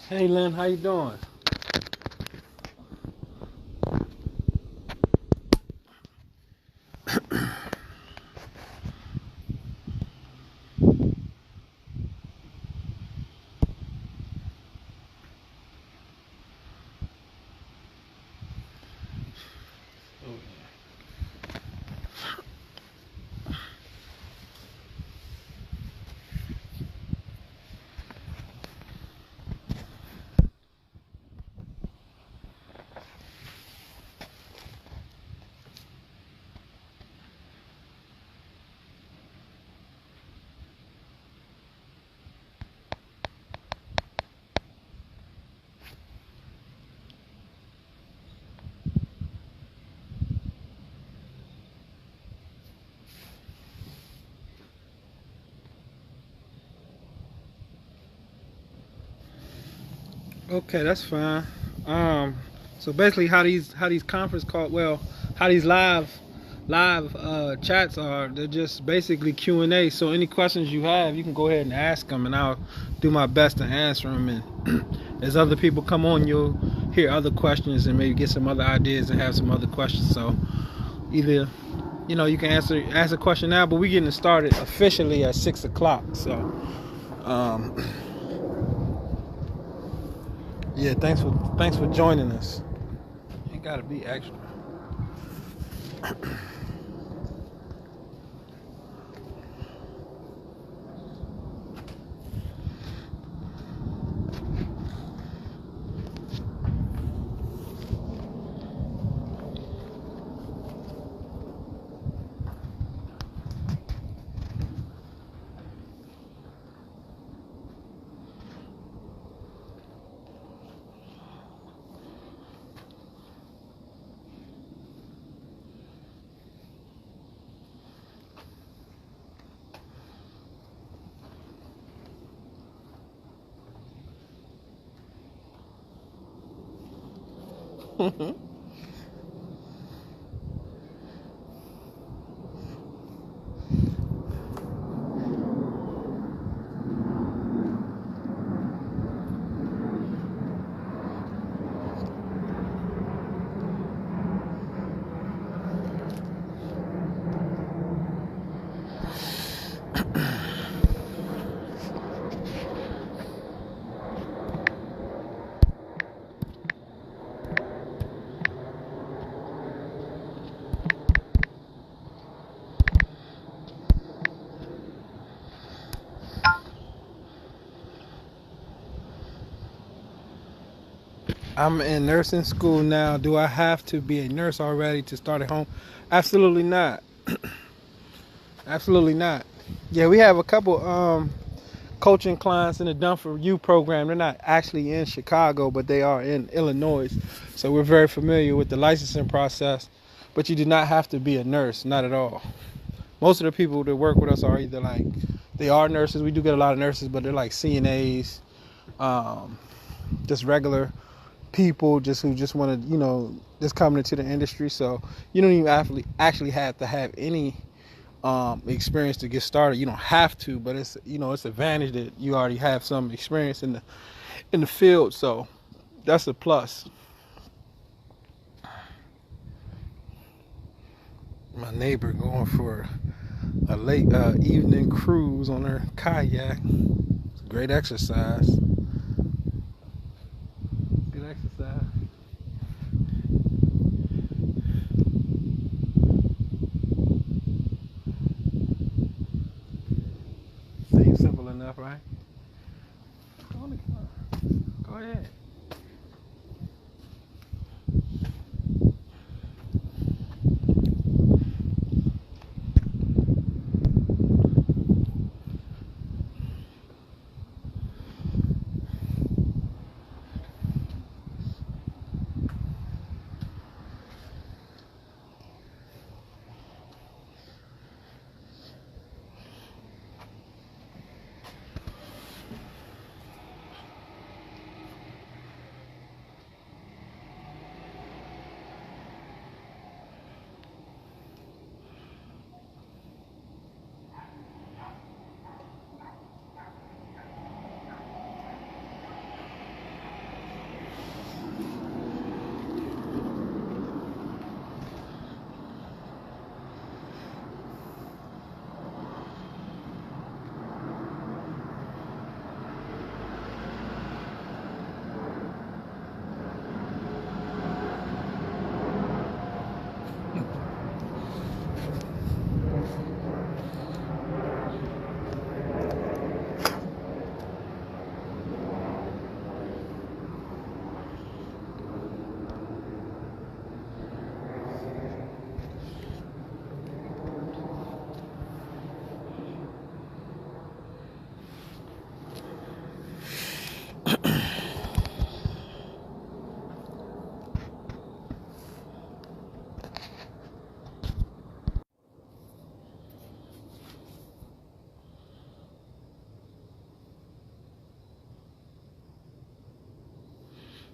Hey Lynn, how you doing? Okay, that's fine. Um, so basically, how these conference call how these live chats are, they're just basically Q&A. So any questions you have, you can go ahead and ask them, and I'll do my best to answer them. And as other people come on, you'll hear other questions and maybe get some other ideas and have some other questions. So either you can ask a question now, but we're getting started officially at 6 o'clock. So um, yeah, thanks for joining us. You gotta be extra. I'm in nursing school now. Do I have to be a nurse already to start at home? Absolutely not. Absolutely not. Yeah, we have a couple coaching clients in the Done for You program. They're not actually in Chicago, but they are in Illinois. So we're very familiar with the licensing process. But you do not have to be a nurse, not at all. Most of the people that work with us are either like they are nurses. We do get a lot of nurses, but they're like CNAs, um, just regular people just who just want to just coming into the industry. So you don't even actually have to have any experience to get started. You don't have to, but it's advantage that you already have some experience in the field. So that's a plus. My neighbor going for a late evening cruise on her kayak. It's great exercise. Good exercise. Seems simple enough, right? Go ahead.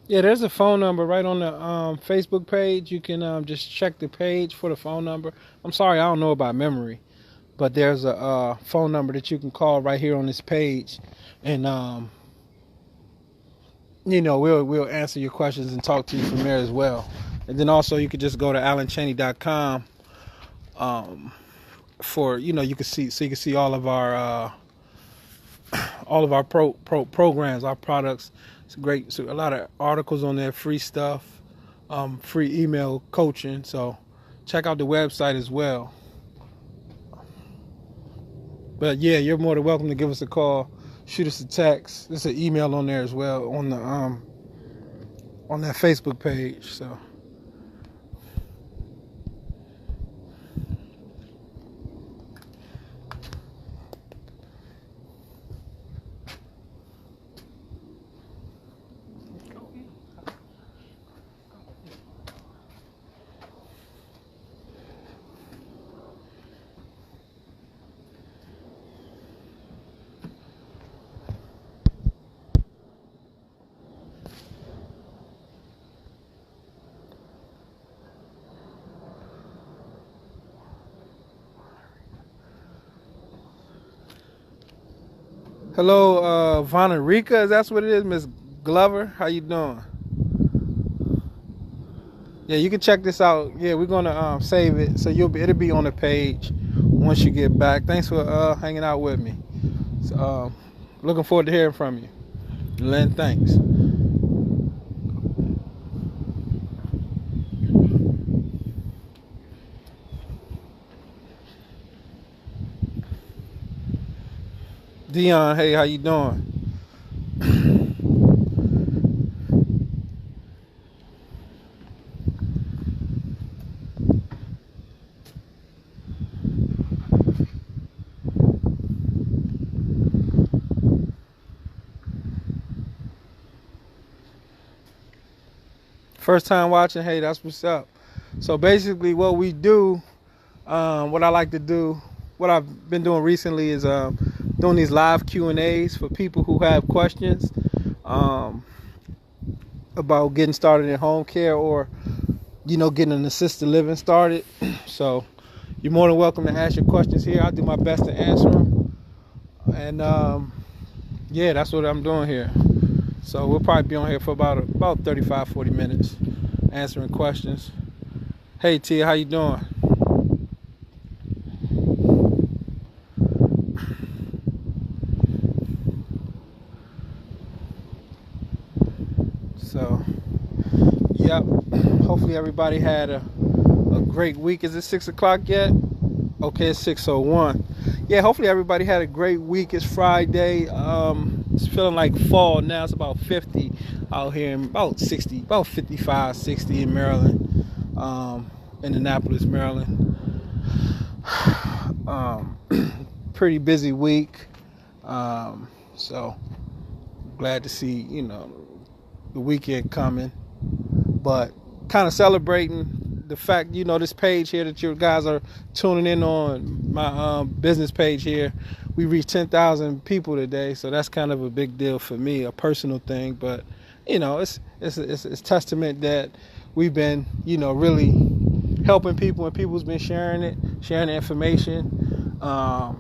Yeah, there's a phone number right on the Facebook page. You can just check the page for the phone number. I'm sorry, I don't know about memory, but there's a phone number that you can call right here on this page, and we'll answer your questions and talk to you from there as well. And then also you could just go to AlanChaney.com for you can see all of our programs, our products. It's great. So a lot of articles on there, free stuff, free email coaching. So check out the website as well. But yeah, you're more than welcome to give us a call, shoot us a text. There's an email on there as well on the on that Facebook page. So. Hello, Vonerica, that's what it is, Miss Glover. How you doing? Yeah, you can check this out. Yeah, we're gonna save it, so it'll be on the page once you get back. Thanks for hanging out with me. So, looking forward to hearing from you, Lynn. Thanks. Dion, hey, how you doing? First time watching, hey, that's what's up. So basically what we do, what I like to do, what I've been doing recently is doing these live Q&As for people who have questions about getting started in home care or, getting an assisted living started. So you're more than welcome to ask your questions here. I'll do my best to answer them. And yeah, that's what I'm doing here. So we'll probably be on here for about 35, 40 minutes answering questions. Hey Tia, how you doing? So, yep. Hopefully everybody had a great week. Is it 6 o'clock yet? Okay, it's 6:01. Yeah, hopefully everybody had a great week. It's Friday. It's feeling like fall now. It's about 50 out here, and about 60, about 55, 60 in Maryland, in Annapolis, Maryland. Pretty busy week. So glad to see, the weekend coming, but kind of celebrating the fact, this page here that you guys are tuning in on, my business page here. We reached 10,000 people today, so that's kind of a big deal for me, a personal thing. But it's testament that we've been, really helping people, and people's been sharing the information,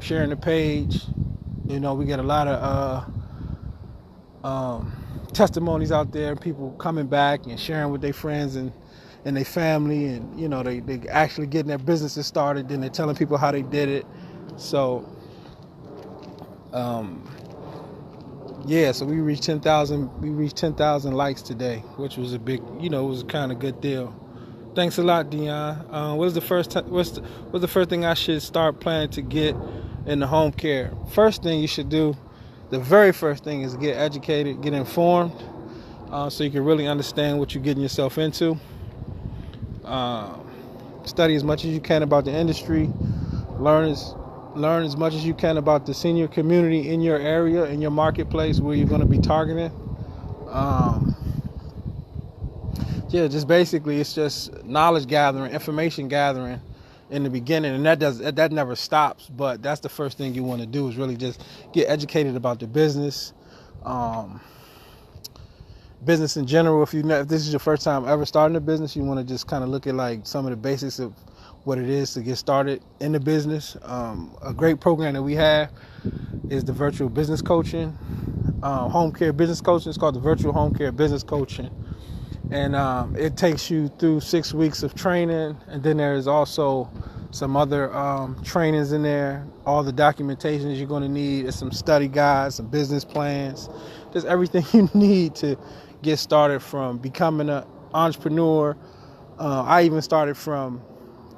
sharing the page. We get a lot of testimonies out there, people coming back and sharing with their friends and their family, and they actually getting their businesses started, then they're telling people how they did it. So yeah, so we reached 10,000 likes today, which was a big, it was kind of good deal. Thanks a lot, Dion. What's the first thing I should start planning to get in the home care? First thing you should do, the very first thing, is get educated, get informed, so you can really understand what you're getting yourself into. Study as much as you can about the industry. Learn as much as you can about the senior community in your area, in your marketplace where you're going to be targeting. Yeah, just basically it's just knowledge gathering, information gathering in the beginning, and that never stops. But that's the first thing you want to do, is really just get educated about the business, business in general. If this is your first time ever starting a business, you want to just kind of look at like some of the basics of what it is to get started in the business. A great program that we have is the virtual business coaching, home care business coaching. It's called the virtual home care business coaching. And it takes you through 6 weeks of training. And then there's also some other trainings in there, all the documentations you're going to need. There's some study guides, some business plans, just everything you need to get started from becoming an entrepreneur. I even started from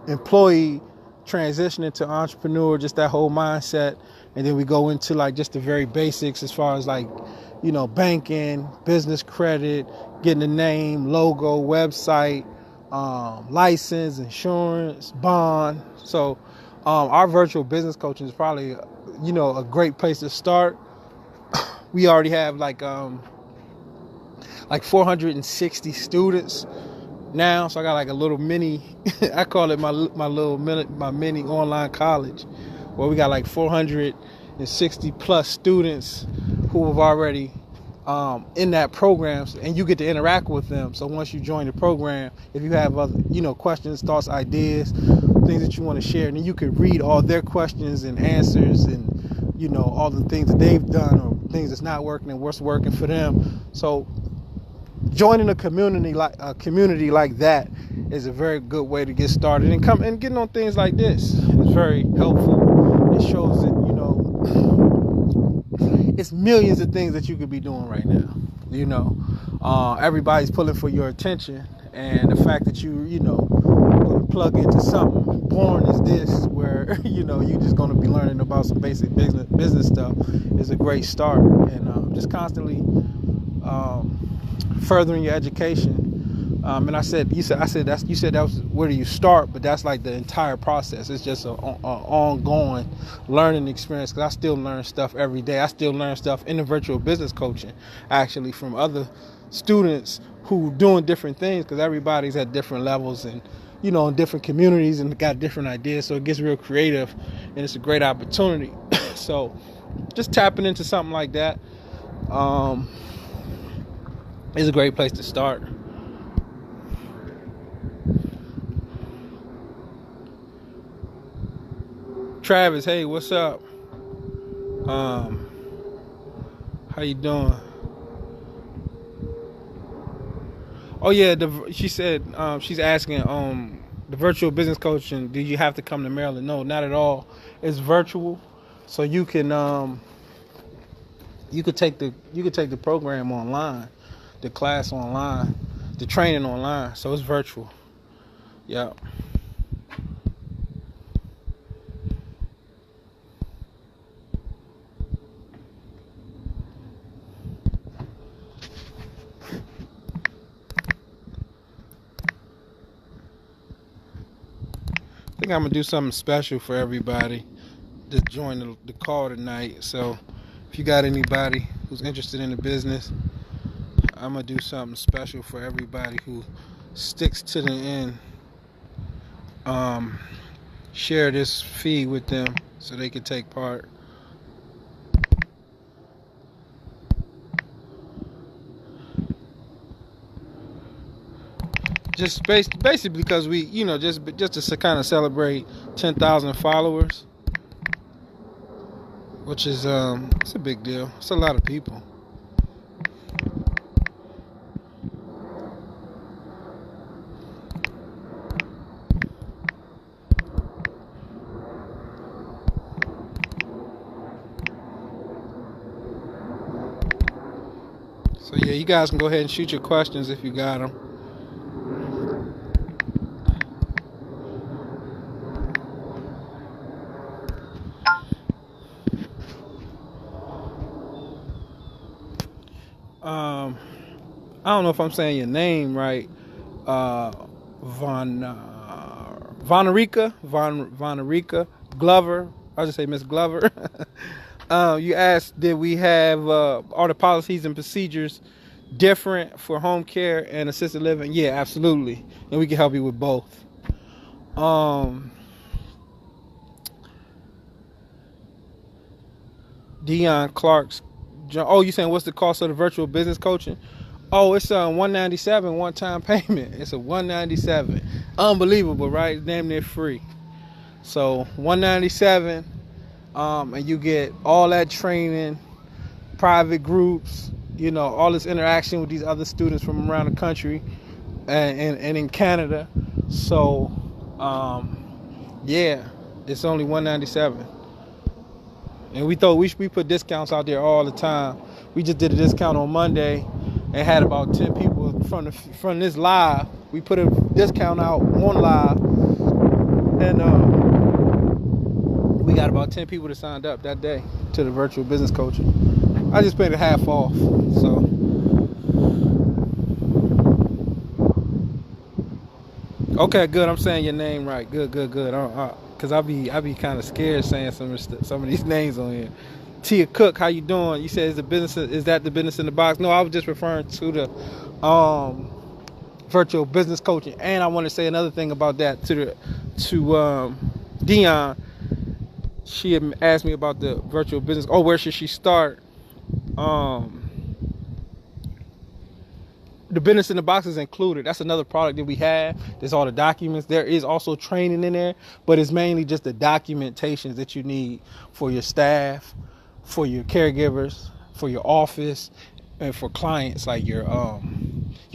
employee, transitioning to entrepreneur, just that whole mindset. And then we go into like just the very basics as far as like, banking, business credit, getting a name, logo, website, license, insurance, bond. So our virtual business coaching is probably, a great place to start. We already have like 460 students now. So I got like a little mini, I call it my mini online college, where we got like 460 plus students who have already in that program, and you get to interact with them. So once you join the program, if you have other, questions, thoughts, ideas, things that you want to share, and then you can read all their questions and answers, and all the things that they've done or things that's not working and what's working for them. So joining a community like that is a very good way to get started, and getting on things like this is very helpful. It shows that it's millions of things that you could be doing right now. Everybody's pulling for your attention, and the fact that you going to plug into something boring as this, where you're just going to be learning about some basic business stuff, is a great start. And just constantly furthering your education. And you said that was where do you start, but that's like the entire process. It's just an ongoing learning experience, because I still learn stuff every day. I still learn stuff in the virtual business coaching, actually, from other students who doing different things, because everybody's at different levels and in different communities and got different ideas. So it gets real creative, and it's a great opportunity. So just tapping into something like that is a great place to start. Travis, hey, what's up? How you doing? Oh yeah, she said she's asking the virtual business coaching. Do you have to come to Maryland? No, not at all. It's virtual, so you can take the program online, the class online, the training online. So it's virtual. Yeah. I think I'm gonna do something special for everybody that joined the call tonight. So if you got anybody who's interested in the business, I'm gonna do something special for everybody who sticks to the end. Share this feed with them so they can take part. Just basically because we, just to kind of celebrate 10,000 followers, which is it's a big deal. It's a lot of people. So yeah, you guys can go ahead and shoot your questions if you got them. I don't know if I'm saying your name right. Vonerica Glover. I'll just say Miss Glover. You asked, did we have are the policies and procedures different for home care and assisted living? Yeah, absolutely, and we can help you with both. Dion Clark's. Oh, you saying what's the cost of the virtual business coaching? Oh, it's a 197 one-time payment. It's a 197. Unbelievable, right? It's damn near free. So 197, and you get all that training, private groups, all this interaction with these other students from around the country and in Canada. So, yeah, it's only 197. And we put discounts out there all the time. We just did a discount on Monday and had about 10 people from this live. We put a discount out on live, and we got about 10 people that signed up that day to the virtual business coaching. I just paid it half off. So okay, good. I'm saying your name right. Good. Cause I be kind of scared saying some of these names on here. Tia Cook, how you doing? You said is that the business in the box? No, I was just referring to the virtual business coaching. And I want to say another thing about that to Dion. She had asked me about the virtual business. Oh, where should she start? The business in the box is included. That's another product that we have. There's all the documents. There is also training in there, but it's mainly just the documentations that you need for your staff, for your caregivers, for your office, and for clients, like your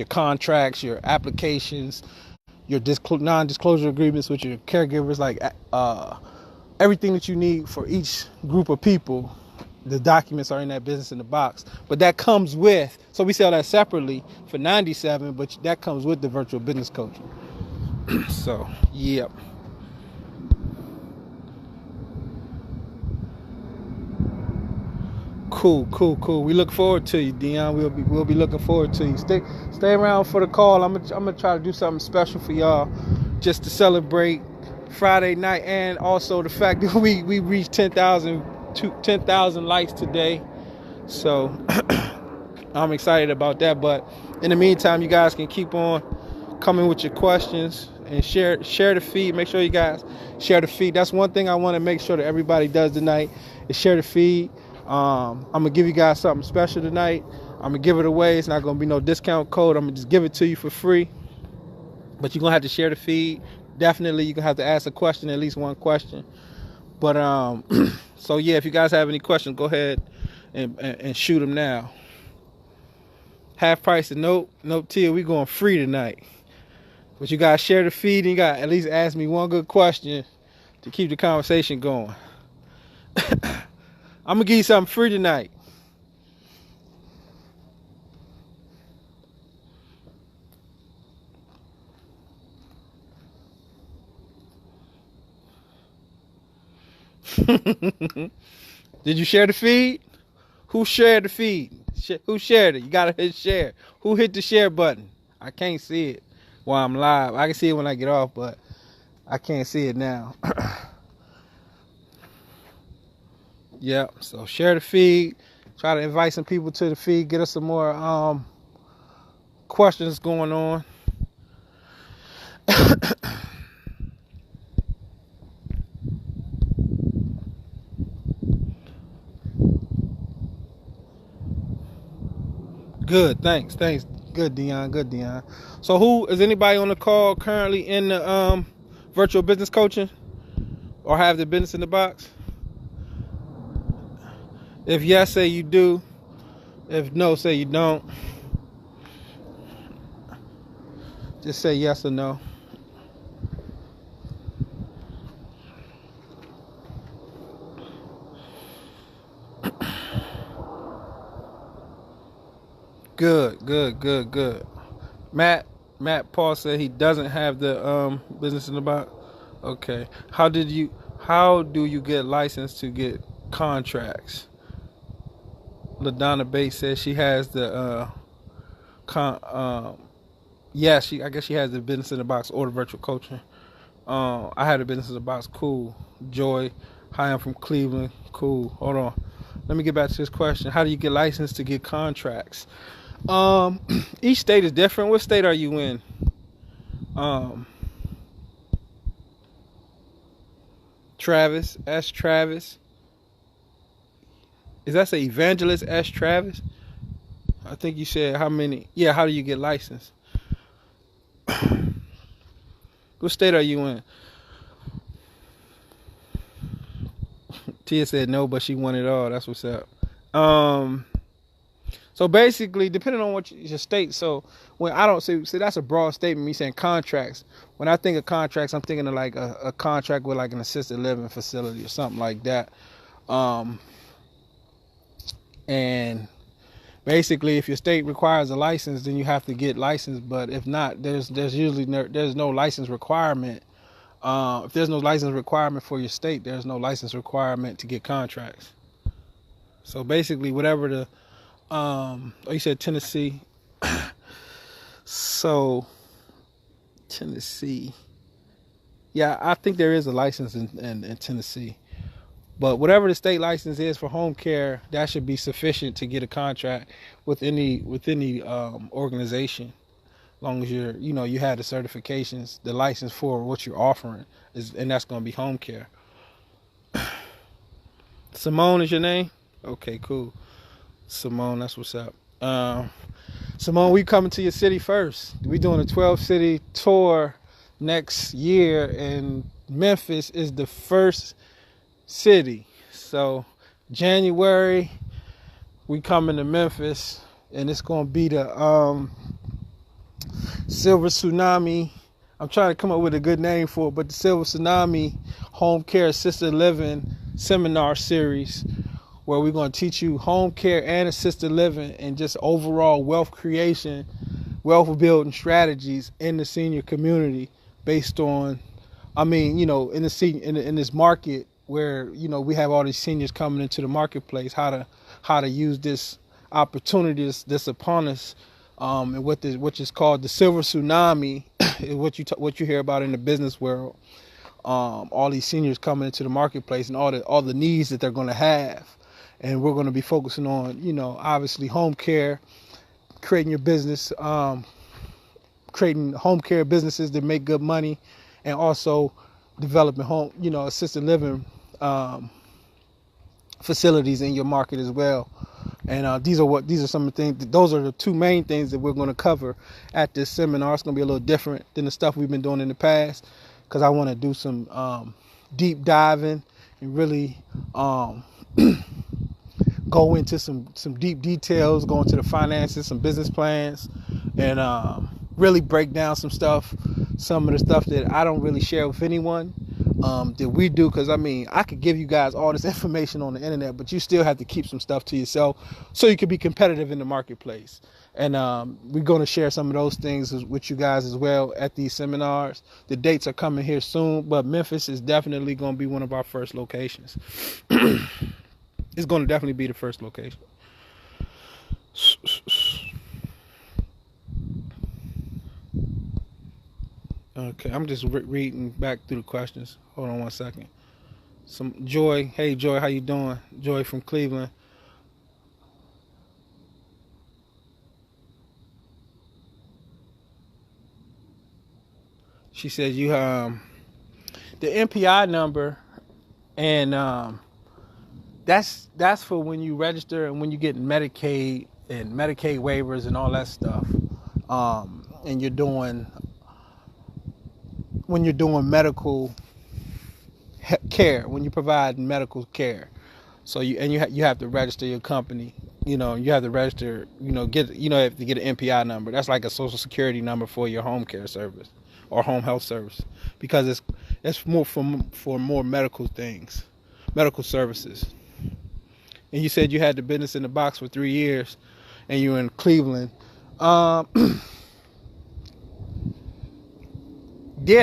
contracts, your applications, your non-disclosure agreements with your caregivers, like everything that you need for each group of people. The documents are in that business in the box, but that comes with, so we sell that separately for $97, but that comes with the virtual business coaching. So, yep. Cool. We look forward to you, Dion. We'll be looking forward to you. Stay around for the call. I'm gonna try to do something special for y'all, just to celebrate Friday night, and also the fact that we reached 10,000 likes today. So I'm excited about that. But in the meantime, you guys can keep on coming with your questions and share the feed. Make sure you guys share the feed. That's one thing I want to make sure that everybody does tonight, is share the feed. I'm gonna give you guys something special tonight. I'm gonna give it away. It's not gonna be no discount code. I'm gonna just give it to you for free, but you're gonna have to share the feed. Definitely, you're gonna have to ask a question, at least one question. But so yeah, if you guys have any questions, go ahead and shoot them now. Half price and nope Tia, we going free tonight. But you guys share the feed, and you got at least ask me one good question to keep the conversation going. I'm gonna give you something free tonight. Did you share the feed? Who shared the feed? Who shared it? You gotta hit share. Who hit the share button? I can't see it while I'm live. I can see it when I get off, but I can't see it now. Yep. So share the feed. Try to invite some people to the feed. Get us some more questions going on. Good, thanks. Good, Dion. So is anybody on the call currently in the virtual business coaching or have the business in the box? If yes, say you do. If no, say you don't. Just say yes or no. Good. Matt Paul said he doesn't have the business in the box. Okay. How do you get licensed to get contracts? LaDonna Bates says she has the I guess she has the business in the box or the virtual coaching. I had a business in the box. Cool. Joy, hi, I'm from Cleveland. Cool. Hold on. Let me get back to this question. How do you get licensed to get contracts? Each state is different. What state are you in? Travis, S. Travis. Is that say Evangelist S. Travis? I think you said how many. Yeah, how do you get licensed? What state are you in? Tia said no, but she won it all. That's what's up. So basically, depending on what your state. So when I don't see that's a broad statement. Me saying contracts. When I think of contracts, I'm thinking of like a contract with like an assisted living facility or something like that. And basically, if your state requires a license, then you have to get licensed. But if not, there's usually no license requirement. If there's no license requirement for your state, there's no license requirement to get contracts. So basically, whatever the you said Tennessee. So Tennessee, yeah, I think there is a license in Tennessee. But whatever the state license is for home care, that should be sufficient to get a contract with any organization. As long as you have the certifications, the license for what you're offering, and that's going to be home care. Simone is your name? Okay, cool. Simone, that's what's up. Simone, we coming to your city first. We doing a 12-city tour next year, and Memphis is the first city. So January, we coming to Memphis, and it's going to be the Silver Tsunami. I'm trying to come up with a good name for it, but the Silver Tsunami Home Care Assisted Living Seminar Series, where we're going to teach you home care and assisted living and just overall wealth creation, wealth building strategies in the senior community based on, in this market where, we have all these seniors coming into the marketplace, how to use this opportunity that's upon us, and what is called the Silver Tsunami, is what you hear about in the business world. All these seniors coming into the marketplace and all the needs that they're going to have. And we're going to be focusing on, obviously home care, creating your business, creating home care businesses that make good money, and also developing home, assisted living facilities in your market as well. And these are some of the things. Those are the two main things that we're going to cover at this seminar. It's going to be a little different than the stuff we've been doing in the past, because I want to do some deep diving and really go into some deep details, go into the finances, some business plans, and really break down some of the stuff that I don't really share with anyone, that we do. Because I could give you guys all this information on the internet, but you still have to keep some stuff to yourself so you can be competitive in the marketplace. And we're going to share some of those things with you guys as well at these seminars. The dates are coming here soon, but Memphis is definitely going to be one of our first locations. It's going to definitely be the first location. Okay, I'm just reading back through the questions. Hold on one second. Joy. Hey, Joy, how you doing? Joy from Cleveland. She said you the MPI number, and that's for when you register and when you get Medicaid and Medicaid waivers and all that stuff, and when you're doing medical care, when you provide medical care. So you have to register your company. You have to register. You have to get an MPI number. That's like a social security number for your home care service or home health service, because it's more for more medical things, medical services. And you said you had the business in the box for 3 years, and you're in Cleveland. Yeah,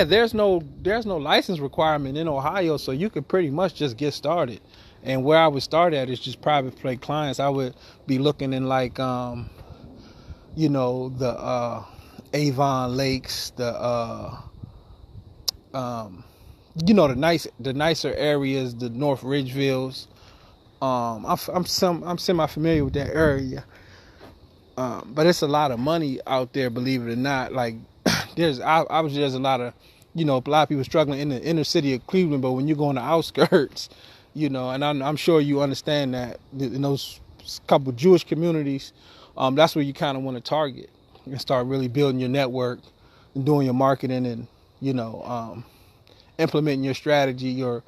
there's no license requirement in Ohio, so you could pretty much just get started. And where I would start at is just private play clients. I would be looking in like the Avon Lakes, the nicer areas, the North Ridgevilles. I'm semi familiar with that area, but it's a lot of money out there, believe it or not. Like there's a lot of a lot of people struggling in the inner city of Cleveland, but when you go on the outskirts, and I'm sure you understand that in those couple Jewish communities, That's where you kind of want to target and start really building your network and doing your marketing and, implementing your strategy, your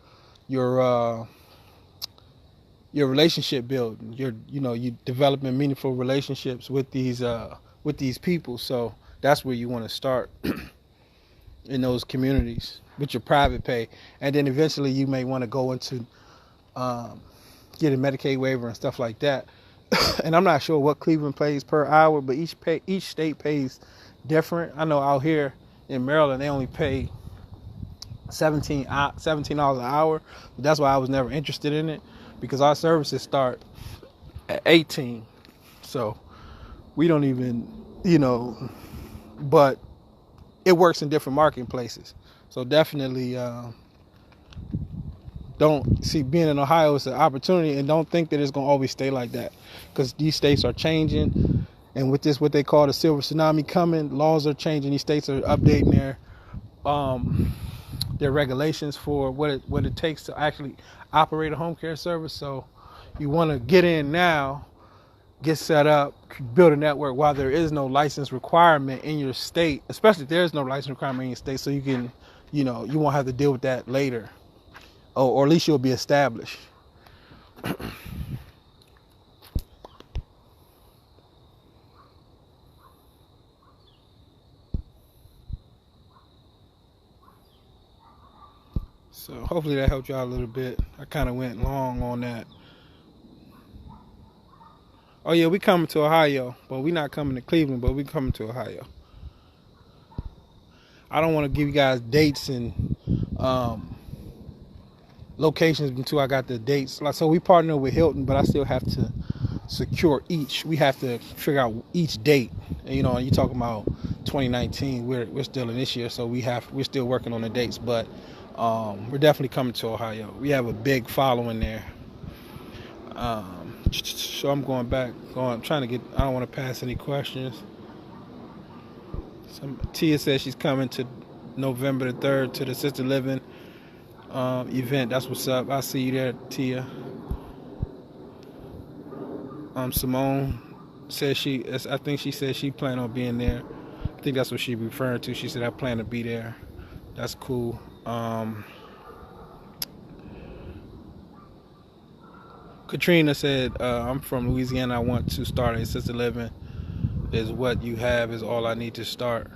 relationship building, you developing meaningful relationships with these people. So that's where you want to start in those communities with your private pay, and then eventually you may want to go into get a Medicaid waiver and stuff like that. And I'm not sure what Cleveland pays per hour, but each state pays different. I know out here in Maryland they only pay $17 an hour. But that's why I was never interested in it, because our services start at 18. So we don't even, but it works in different marketplaces. So definitely don't see being in Ohio as an opportunity, and don't think that it's going to always stay like that, because these states are changing. And with this, what they call the silver tsunami coming, laws are changing. These states are updating their regulations for what it takes to actually operate a home care service. So you want to get in now, get set up, build a network while there is no license requirement in your state, especially if there is no license requirement in your state, so you can, you won't have to deal with that later, or at least you'll be established. So hopefully that helped you out a little bit. I kind of went long on that. Oh yeah, we coming to Ohio, but we not coming to Cleveland, but we coming to Ohio. I don't want to give you guys dates and locations until I got the dates. So we partner with Hilton, but I still have to secure each. We have to figure out each date. And, you talking about 2019. We're still in this year, so we're still working on the dates. But we're definitely coming to Ohio. We have a big following there. So I'm going back. I don't want to pass any questions. Tia says she's coming to November the 3rd to the assisted living event. That's what's up. I'll see you there, Tia. Simone says I think she said she planned on being there. I think that's what she referring to. She said, I plan to be there. That's cool. Katrina said, I'm from Louisiana. I want to start a assisted living. Is what you have is all I need to start.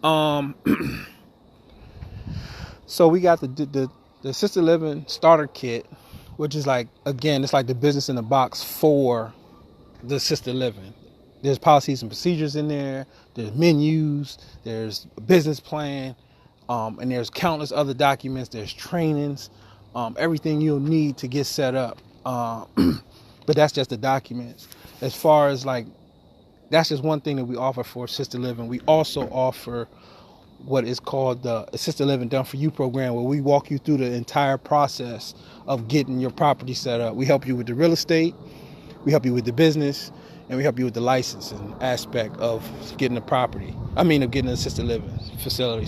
So we got the assisted living starter kit, which is like, again, it's like the business in the box for the assisted living. There's policies and procedures in there. There's menus. There's a business plan. And there's countless other documents. There's trainings. Everything you'll need to get set up. But that's just the documents. As far as that's just one thing that we offer for assisted living. We also offer what is called the Assisted Living Done For You program, where we walk you through the entire process of getting your property set up. We help you with the real estate, we help you with the business, and we help you with the licensing aspect of getting the property. Of getting an assisted living facility.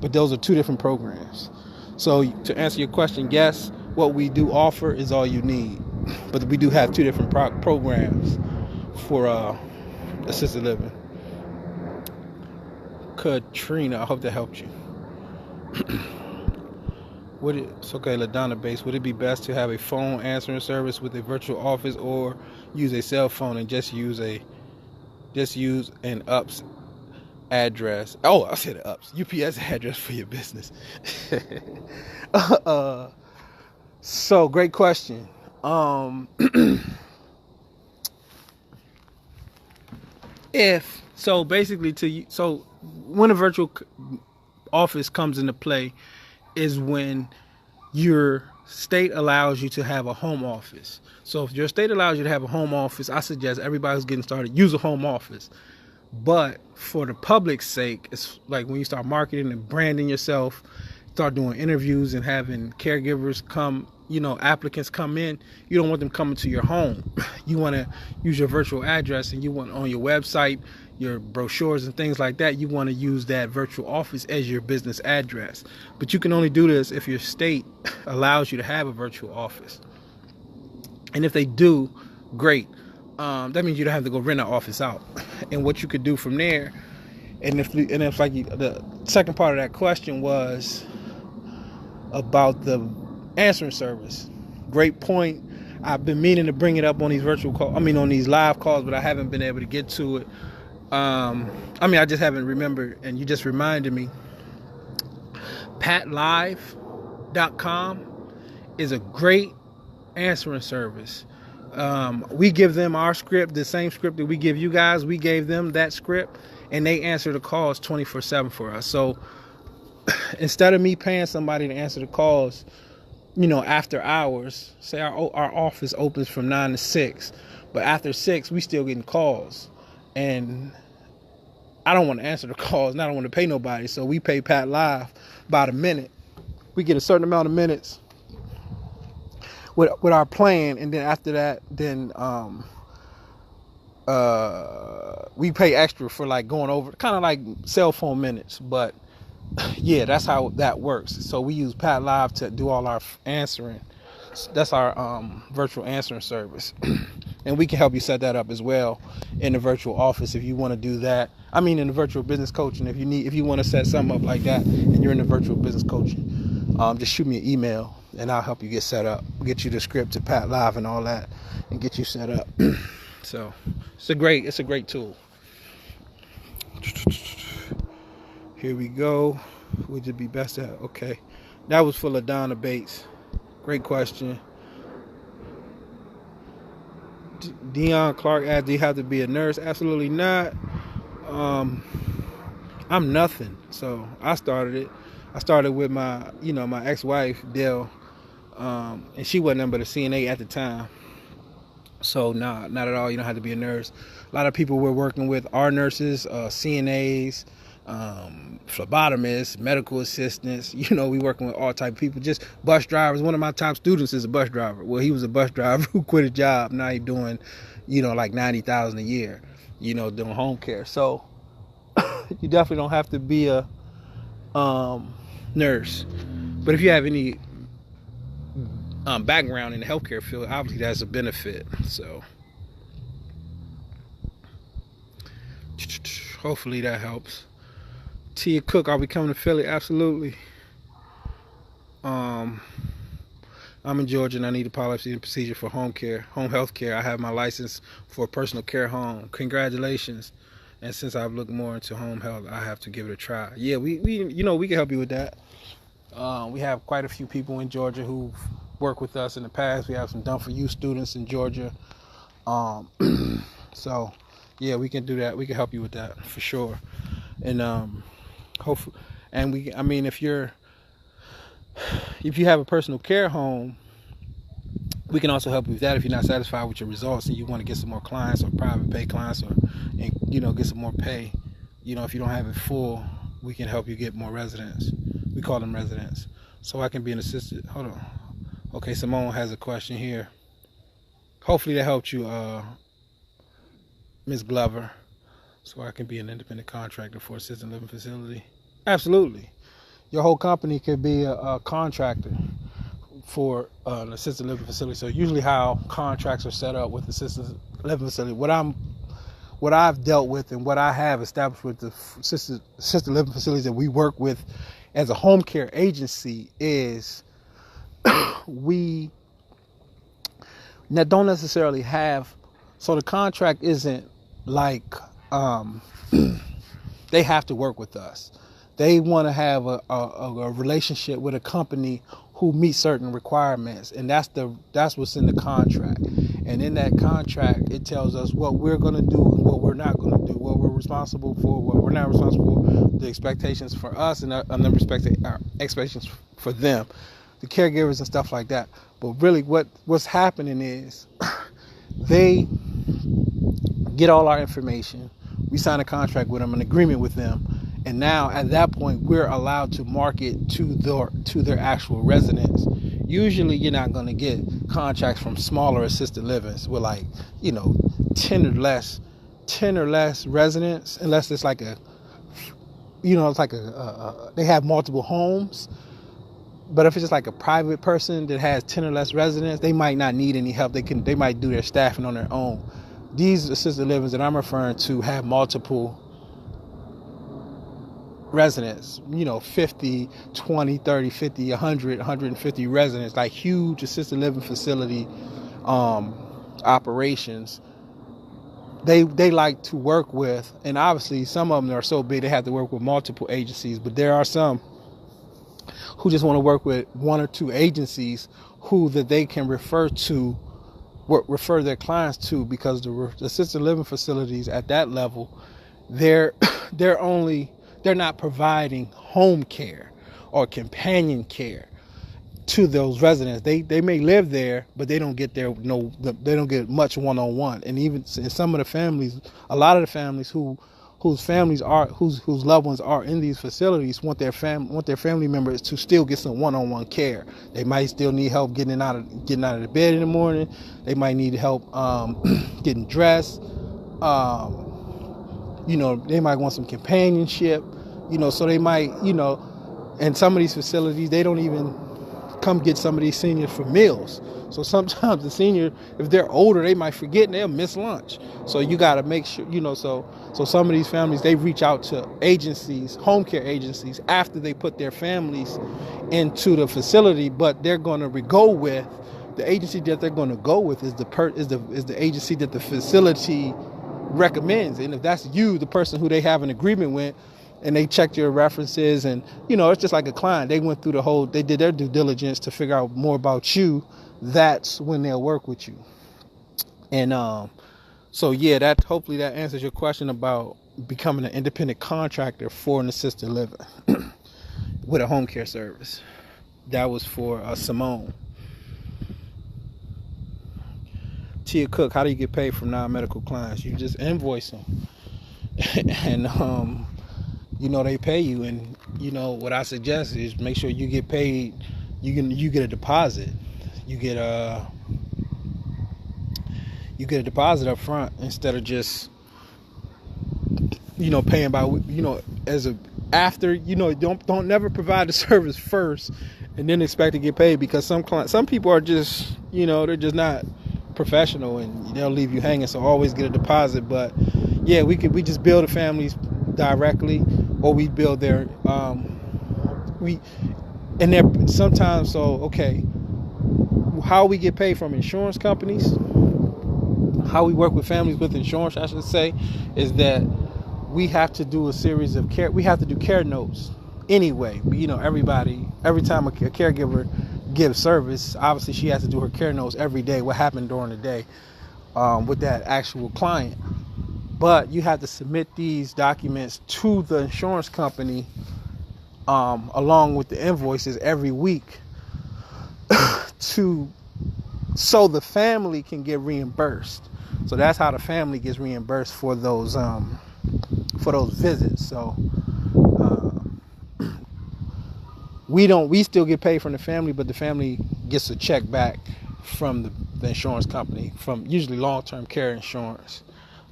But those are two different programs. So to answer your question, yes, what we do offer is all you need. But we do have two different programs for assisted living. Katrina, I hope that helped you. LaDonna Base, would it be best to have a phone answering service with a virtual office, or use a cell phone and just use an UPS address? Oh, I said UPS UPS address for your business. So great question. When a virtual office comes into play is when your state allows you to have a home office. So if your state allows you to have a home office, I suggest everybody who's getting started use a home office. But for the public's sake, it's like when you start marketing and branding yourself, start doing interviews and having caregivers come, applicants come in, you don't want them coming to your home. You want to use your virtual address, and you want on your website, your brochures and things like that, you want to use that virtual office as your business address. But you can only do this if your state allows you to have a virtual office. And if they do, great. that means you don't have to go rent an office out. And what you could do from there, if like the second part of that question was about the answering service. Great point. I've been meaning to bring it up on these on these live calls, but I haven't been able to get to it. I just haven't remembered, and you just reminded me. PatLive.com is a great answering service. We give them our script, the same script that we give you guys. We gave them that script, and they answer the calls 24/7 for us. So instead of me paying somebody to answer the calls, after hours, say our office opens from 9 to 6, but after 6, we still getting calls. And I don't want to answer the calls, and I don't want to pay nobody. So we pay Pat Live about a minute. We get a certain amount of minutes with our plan, and then after that, we pay extra for like going over, kind of like cell phone minutes. But yeah, that's how that works. So we use Pat Live to do all our answering. That's our virtual answering service. And we can help you set that up as well in the virtual office if you want to do that. In the virtual business coaching, if you want to set something up like that and you're in the virtual business coaching, just shoot me an email and I'll help you get set up, get you the script to Pat Live and all that, and get you set up. So it's a great tool. Here we go. Would it be best to have? Okay, that was for LaDonna Bates. Great question. Dion Clark asked, do you have to be a nurse? Absolutely not. I'm nothing. So I started it. I started with my ex-wife, Dell. And she wasn't nothing but a CNA at the time. So nah, not at all. You don't have to be a nurse. A lot of people we're working with are nurses, CNAs, phlebotomists, medical assistants. We working with all type of people. Just bus drivers. One of my top students is a bus driver. Well, he was a bus driver who quit his job. Now he's doing, like $90,000 a year, doing home care. So you definitely don't have to be a nurse. But if you have any background in the healthcare field, obviously that's a benefit. So hopefully that helps. Tia Cook, are we coming to Philly? Absolutely. I'm in Georgia and I need a policy and procedure for home health care. I have my license for a personal care home. Congratulations. And since I've looked more into home health, I have to give it a try. Yeah, we can help you with that. We have quite a few people in Georgia who've worked with us in the past. We have some done for you students in Georgia. So yeah, we can do that. We can help you with that for sure. And hopefully, and if you have a personal care home, we can also help you with that if you're not satisfied with your results and you want to get some more clients or private pay clients get some more pay. If you don't have it full, we can help you get more residents. We call them residents. So I can be an assistant. Hold on. Okay, Simone has a question here. Hopefully that helped you, Ms. Glover. So I can be an independent contractor for assisted living facility. Absolutely. Your whole company could be a contractor for an assisted living facility. So usually how contracts are set up with assisted living facility, what I've dealt with and what I have established with the assisted living facilities that we work with as a home care agency is we don't necessarily have, so the contract isn't like they have to work with us. They want to have a relationship with a company who meets certain requirements, and that's what's in the contract. And in that contract, it tells us what we're going to do and what we're not going to do, what we're responsible for, what we're not responsible for, the expectations for us, and our expectations for them, the caregivers and stuff like that. But really, what's happening is they get all our information. We sign a contract with them, an agreement with them. And now at that point, we're allowed to market to their actual residents. Usually you're not going to get contracts from smaller assisted livings with 10 or less residents, unless it's like they have multiple homes. But if it's just like a private person that has 10 or less residents, they might not need any help. They might do their staffing on their own. these assisted livings that I'm referring to have multiple residents, 50, 20, 30, 50, 100, 150 residents, like huge assisted living facility operations. They like to work with, and obviously some of them are so big they have to work with multiple agencies, but there are some who just want to work with one or two agencies who that they can refer their clients to, because the assisted living facilities at that level, they're not providing home care or companion care to those residents. They may live there, but they don't get they don't get much one-on-one. And even in some of the families, a lot of the families whose loved ones are in these facilities want their family members to still get some one-on-one care. They might still need help getting out of the bed in the morning. They might need help getting dressed. They might want some companionship. So they might, and some of these facilities, they don't even come get some of these seniors for meals. So sometimes the senior, if they're older, they might forget and they'll miss lunch. So you got to make sure, so some of these families, they reach out to agencies, home care agencies, after they put their families into the facility, but they're going to go with the agency that they're going to go with is the agency that the facility recommends. And if that's you, the person who they have an agreement with, and they checked your references, and it's just like a client, they went through they did their due diligence to figure out more about you, that's when they'll work with you. And so yeah, that hopefully that answers your question about becoming an independent contractor for an assisted living with a home care service. That was for Simone. Tia Cook, how do you get paid from non-medical clients? You just invoice them and they pay you. And what I suggest is make sure you get paid. You get a deposit. You get a deposit up front instead of just paying by after. Don't never provide the service first and then expect to get paid, because some people are just they're just not professional and they'll leave you hanging. So always get a deposit. But yeah, we just bill the families directly, or we build their sometimes. So okay, how we get paid from insurance companies, how we work with families with insurance, I should say, is that we have to do a series of care. We have to do care notes anyway. Every time a caregiver gives service, obviously she has to do her care notes every day, what happened during the day with that actual client. But you have to submit these documents to the insurance company along with the invoices every week so the family can get reimbursed. So that's how the family gets reimbursed for those visits. So we still get paid from the family, but the family gets a check back from the insurance company, from usually long-term care insurance.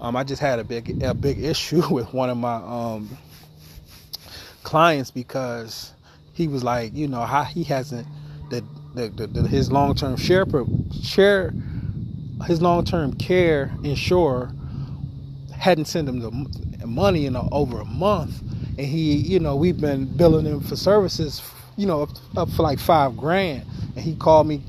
I just had a big issue with one of my clients, because he was like, how he hasn't his long-term his long-term care insurer hadn't sent him the money in over a month, and he we've been billing him for services up for like $5,000, and he called me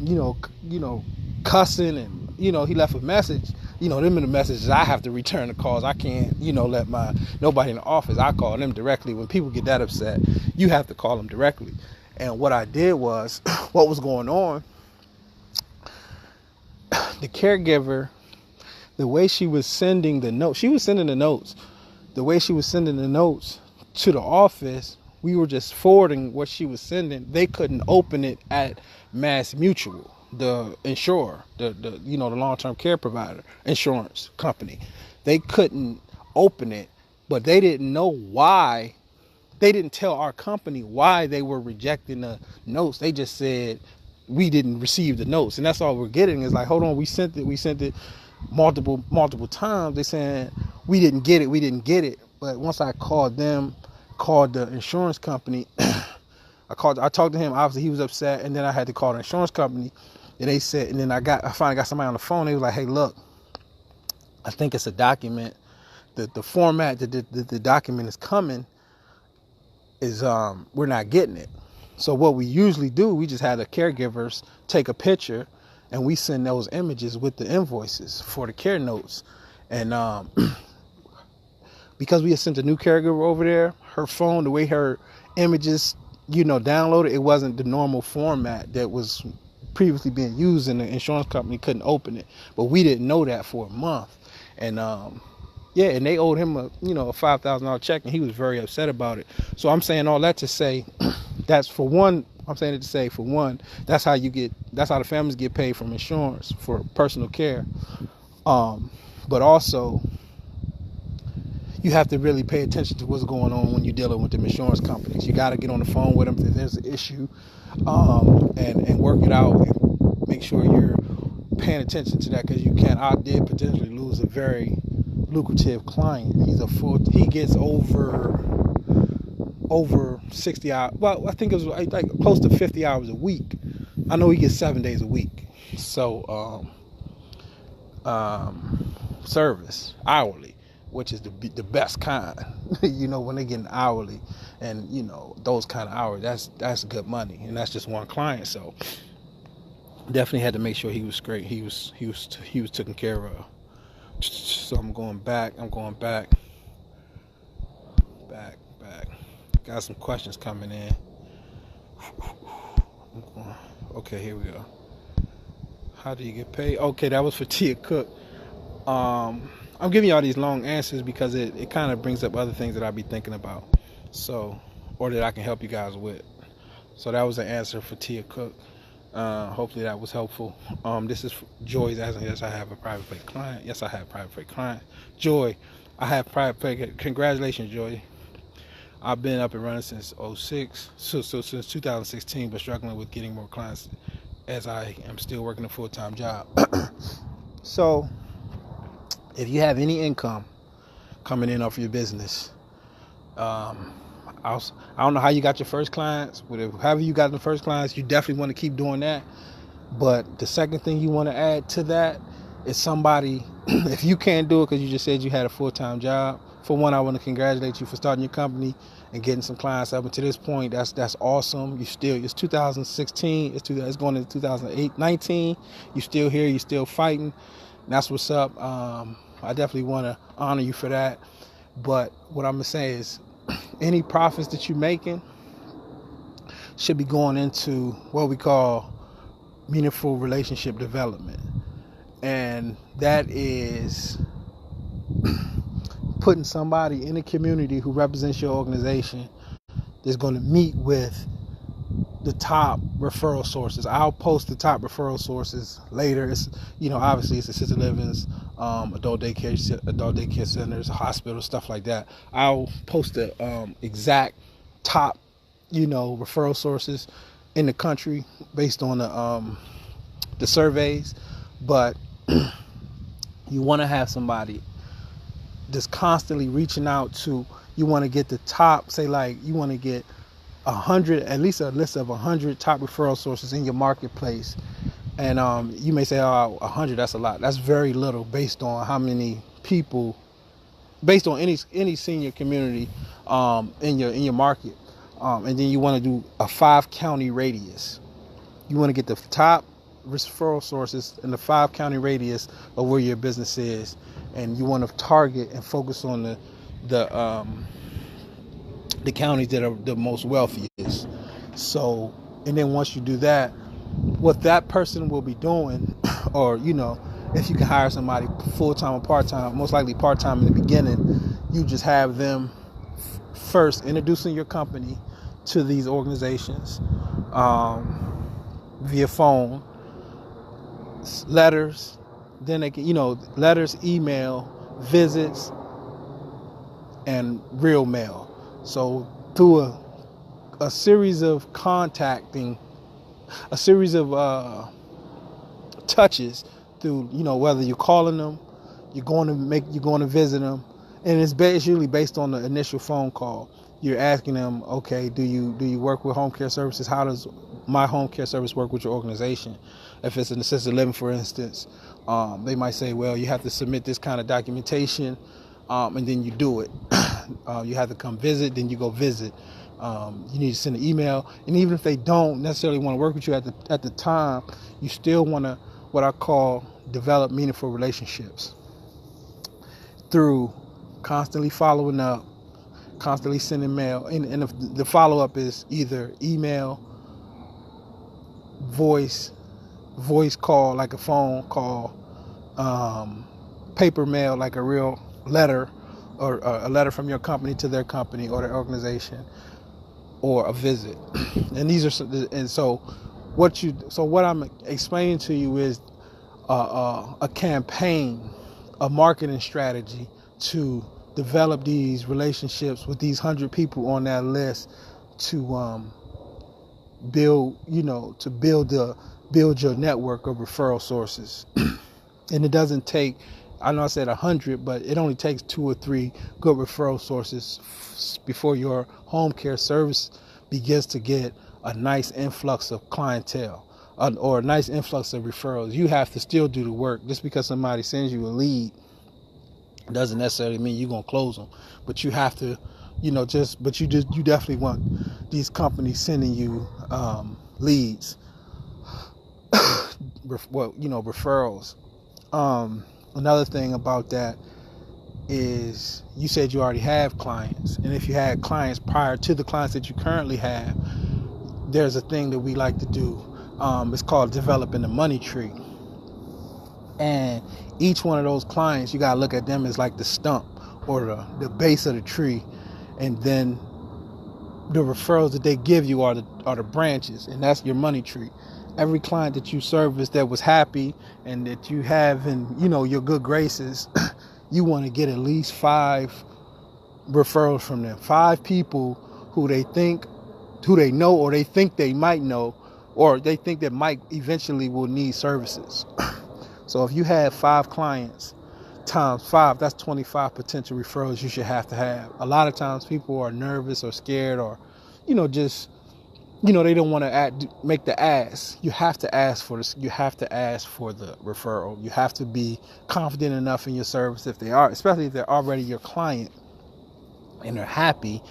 cussing, and he left a message. Them are the messages I have to return the calls. I can't, let nobody in the office. I call them directly. When people get that upset, you have to call them directly. And what I did was, what was going on, the caregiver, the way she was sending the notes, the way she was sending the notes to the office, we were just forwarding what she was sending. They couldn't open it at Mass Mutual, the insurer, the long-term care provider, insurance company. They couldn't open it, but they didn't know why. They didn't tell our company why they were rejecting the notes. They just said we didn't receive the notes, and that's all we're getting is like, hold on, we sent it multiple times. They saying we didn't get it. But once I called the insurance company, I talked to him. Obviously he was upset, and then I had to call the insurance company, and they said, and then I finally got somebody on the phone. They was like, hey, look, I think it's a document. The format that the document is coming is we're not getting it. So what we usually do, we just have the caregivers take a picture and we send those images with the invoices for the care notes. And because we had sent a new caregiver over there, her phone, the way her images, downloaded, it wasn't the normal format that was previously being used, and the insurance company couldn't open it. But we didn't know that for a month. And and they owed him a $5,000 check, and he was very upset about it. So I'm saying all that to say, that's for one. I'm saying it to say, for one, that's how the families get paid from insurance for personal care. But also, you have to really pay attention to what's going on when you're dealing with the insurance companies. You got to get on the phone with them if there's an issue, and work it out. And make sure you're paying attention to that, because I did potentially lose a very lucrative client. He gets over 60 hours. Well, I think it was like close to 50 hours a week. I know he gets 7 days a week. So service hourly, which is the best kind. When they get hourly, and those kind of hours, that's good money, and that's just one client. So definitely had to make sure he was great. He was taken care of. So I'm going back. Got some questions coming in. Okay, here we go. How do you get paid? Okay, that was for Tia Cook. I'm giving y'all these long answers because it kind of brings up other things that I be thinking about, or that I can help you guys with. So that was the answer for Tia Cook. Hopefully that was helpful. This is Joy's asking, yes, I have a private pay client. Yes, I have a private pay client. Joy, I have private pay. Congratulations, Joy. I've been up and running since 2006, so since 2016, but struggling with getting more clients as I am still working a full-time job. So if you have any income coming in off your business, I don't know how you got your first clients, but however you got the first clients, you definitely want to keep doing that. But the second thing you want to add to that is somebody, if you can't do it because you just said you had a full-time job, for one, I want to congratulate you for starting your company and getting some clients up until this point. That's awesome. It's 2016. It's going into 2019. You're still here. You're still fighting. That's what's up. I definitely want to honor you for that. But what I'm going to say is, any profits that you're making should be going into what we call meaningful relationship development. And that is putting somebody in the community who represents your organization that's going to meet with the top referral sources. I'll post the top referral sources later. It's, obviously it's assisted livings, adult daycare centers, hospitals, stuff like that. I'll post the exact top, referral sources in the country based on the surveys. But you want to have somebody just constantly reaching out to. You want to get the top, say like you want to get 100, at least a list of 100 top referral sources in your marketplace. And you may say, 100, that's a lot. That's very little based on how many people, based on any senior community in your market. And then you want to do a 5-county radius. You want to get the top referral sources in the 5-county radius of where your business is, and you want to target and focus on the counties that are the most wealthiest. So, and then once you do that, what that person will be doing, or if you can hire somebody full-time or part-time, most likely part-time in the beginning, you just have them first introducing your company to these organizations via phone, letters, then they can, letters, email, visits, and real mail. So through a series of contacting, a series of touches through, whether you're calling them, you're going to visit them, and it's usually based on the initial phone call. You're asking them, okay, do you work with home care services? How does my home care service work with your organization? If it's an assisted living, for instance, They might say, well, you have to submit this kind of documentation, and then you do it. You have to come visit, then you go visit. You need to send an email, and even if they don't necessarily want to work with you at the time, you still want to, what I call, develop meaningful relationships through constantly following up, constantly sending mail, and the follow-up is either email, voice call, like a phone call, paper mail, like a real letter, or a letter from your company to their company or their organization, or a visit. And these are, and so what I'm explaining to you is a campaign, a marketing strategy to develop these relationships with these 100 people on that list, to build your network of referral sources. And it doesn't take, I know I said 100, but it only takes 2 or 3 good referral sources before your home care service begins to get a nice influx of clientele, or a nice influx of referrals. You have to still do the work. Just because somebody sends you a lead doesn't necessarily mean you're going to close them, but you have to, you definitely want these companies sending you leads, referrals. Another thing about that is, you said you already have clients, and if you had clients prior to the clients that you currently have, there's a thing that we like to do. It's called developing the money tree. And each one of those clients, you gotta look at them as like the stump, or the base of the tree, and then the referrals that they give you are the branches, and that's your money tree. Every client that you service that was happy and that you have in your good graces, you want to get at least 5 referrals from them. 5 people who they know, or they think they might know, or they think that might eventually will need services. So if you have 5 clients times 5, that's 25 potential referrals you should have to have. A lot of times people are nervous or scared, or they don't want to make the ask. You have to ask for this. You have to ask for the referral. You have to be confident enough in your service, especially if they're already your client and they're happy.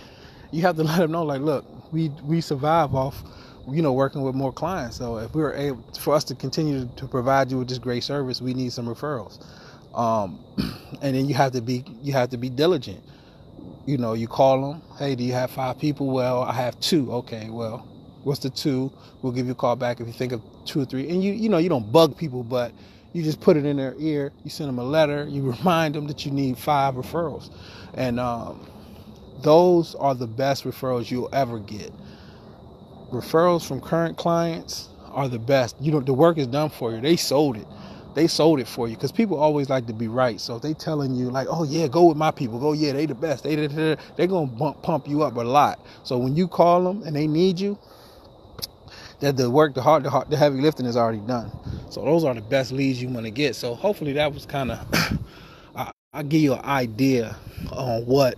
You have to let them know, like, look, we survive off, working with more clients. So if we're able, for us to continue to provide you with this great service, we need some referrals. And then you have to be diligent. You call them. Hey, do you have 5 people? Well, I have 2. Okay, well, what's the 2? We'll give you a call back if you think of 2 or 3. And you don't bug people, but you just put it in their ear. You send them a letter. You remind them that you need 5 referrals, and those are the best referrals you'll ever get. Referrals from current clients are the best. The work is done for you. They sold it for you, because people always like to be right. So if they telling you, like, oh yeah, go with my people, go, yeah, they the best, they're gonna pump you up a lot. So when you call them and they need you, that the work, the heavy lifting is already done. So those are the best leads you want to get. So hopefully that was kind of I'll give you an idea on what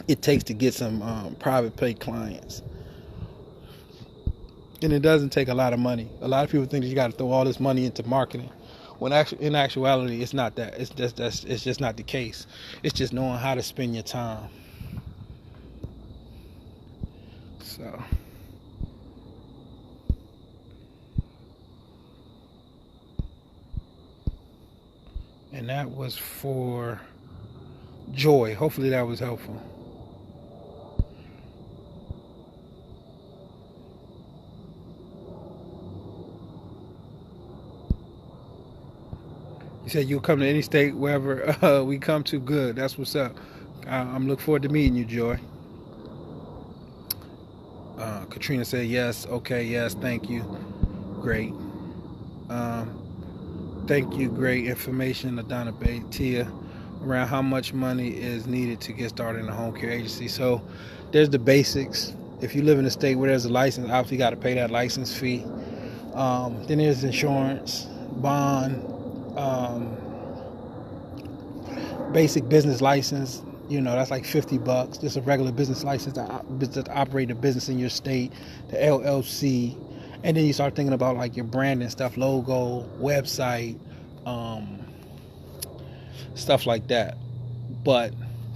it takes to get some private pay clients. And it doesn't take a lot of money. A lot of people think that you got to throw all this money into marketing, when in actuality, it's not that. It's just not the case. It's just knowing how to spend your time. So, and that was for Joy. Hopefully that was helpful. You said you'll come to any state wherever we come to. Good. That's what's up. I'm looking forward to meeting you, Joy. Katrina said yes. Okay. Yes. Thank you. Great. Thank you. Great information, Adana Bay. Tia, around how much money is needed to get started in a home care agency. So there's the basics. If you live in a state where there's a license, obviously you got to pay that license fee. Then there's insurance, bond, basic business license. That's like $50. Just a regular business license to operate a business in your state. The LLC, And then you start thinking about like your brand and stuff, logo, website, um, stuff like that. But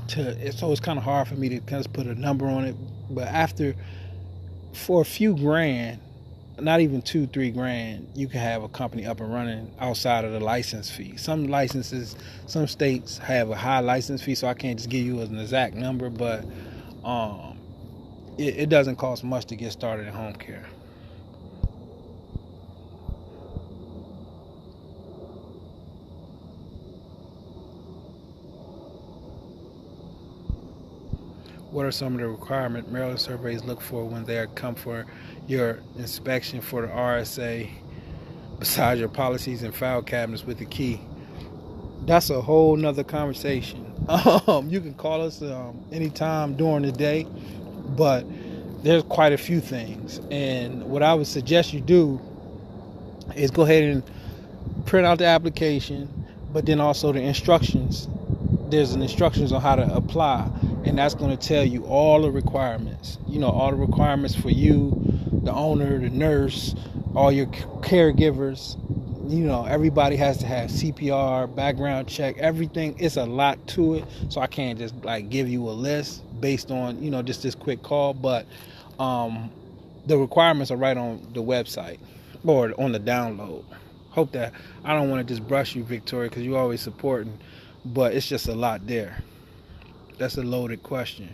so it's kind of hard for me to kind of put a number on it. But for a few grand, not even 2-3 grand, you can have a company up and running outside of the license fee. Some states have a high license fee, so I can't just give you an exact number, but it doesn't cost much to get started in home care. What are some of the requirements Maryland surveys look for when they come for your inspection for the RSA, besides your policies and file cabinets with the key? That's a whole nother conversation. You can call us anytime during the day, but there's quite a few things. And what I would suggest you do is go ahead and print out the application, but then also the instructions. There's an instructions on how to apply, and that's going to tell you all the requirements. All the requirements for you, the owner, the nurse, all your caregivers. Everybody has to have CPR, background check, everything. It's a lot to it, so I can't just like give you a list based on just this quick call. But the requirements are right on the website or on the download. Hope that I don't want to just brush you, Victoria, because you're always supporting, but it's just a lot there. That's a loaded question,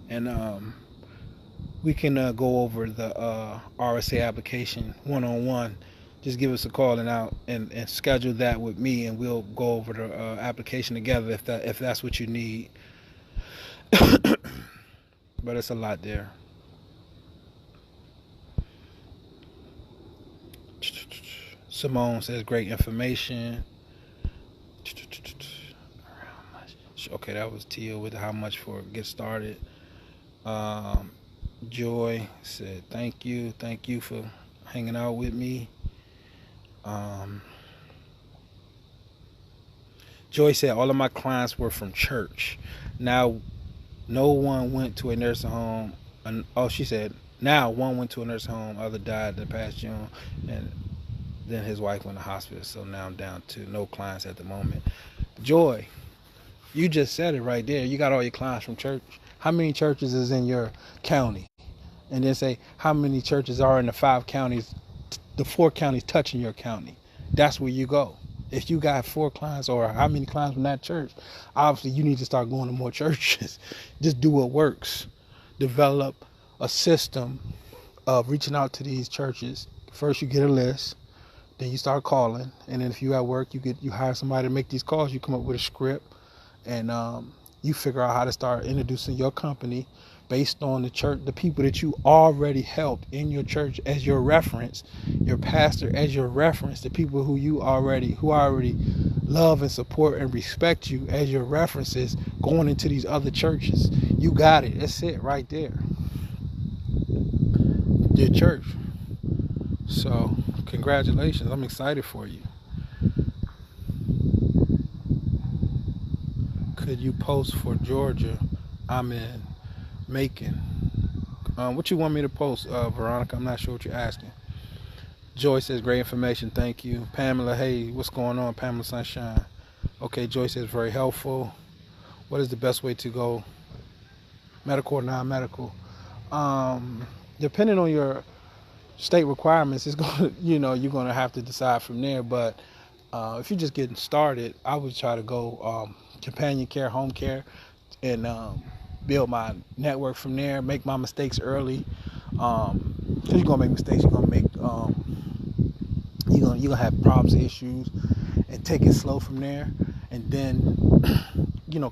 and we can go over the RSA application one-on-one. Just give us a call and schedule that with me, and we'll go over the application together if that's what you need. But it's a lot there. Simone says great information. Okay, that was Tia with how much for get started. Joy said thank you for hanging out with me. Joy said all of my clients were from church. Now no one went to a nursing home. She said now one went to a nursing home, other died the past June, and then his wife went to hospital. So now I'm down to no clients at the moment. Joy, you just said it right there. You got all your clients from church. How many churches is in your county? And then say how many churches are in the 5 counties, the 4 counties touching your county. That's where you go. If you got 4 clients or how many clients from that church, obviously you need to start going to more churches. Just do what works. Develop a system of reaching out to these churches. First you get a list, then you start calling, and then if you at work, you hire somebody to make these calls. You come up with a script, and you figure out how to start introducing your company based on the church, the people that you already helped in your church as your reference, your pastor as your reference, the people who already love and support and respect you as your references going into these other churches. You got it. That's it right there. Your church. So congratulations. I'm excited for you. Could you post for Georgia? I'm in Macon. What you want me to post, Veronica? I'm not sure what you're asking. Joy says great information. Thank you. Pamela, hey, what's going on? Pamela Sunshine. Okay, Joy says very helpful. What is the best way to go? Medical or non-medical? Depending on your state requirements, it's going you're going to have to decide from there. But if you're just getting started, I would try to go companion care, home care, and build my network from there. Make my mistakes early. Cause you're gonna make mistakes. You're gonna have problems, issues, and take it slow from there. And then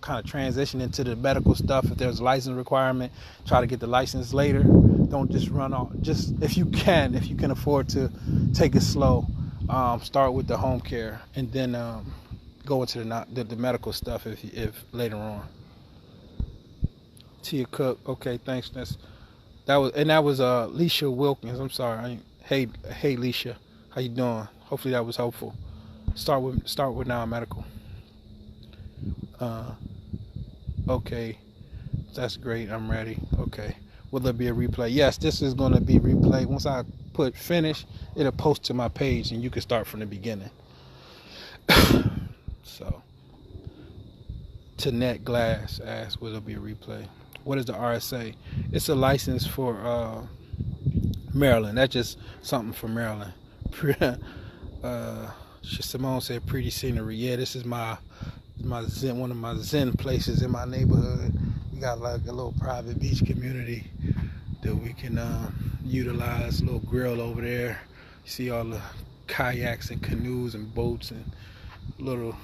kind of transition into the medical stuff. If there's a license requirement, try to get the license later. Don't just run off. Just if you can afford to take it slow. Start with the home care, and then go into the medical stuff if later on. Tia Cook, okay, thanks. That was Leisha Wilkins. I'm sorry. Hey, Leisha, how you doing? Hopefully that was helpful. Start with non-medical. Okay, that's great. I'm ready. Okay, will there be a replay? Yes, this is going to be replayed once I put put finish, it'll post to my page and you can start from the beginning. So, Tanet Glass asks, will there be a replay? What is the RSA? It's a license for Maryland. That's just something for Maryland. Simone said pretty scenery. Yeah, this is my zen, one of my zen places in my neighborhood. We got like a little private beach community that we can utilize. A little grill over there. You see all the kayaks and canoes and boats and little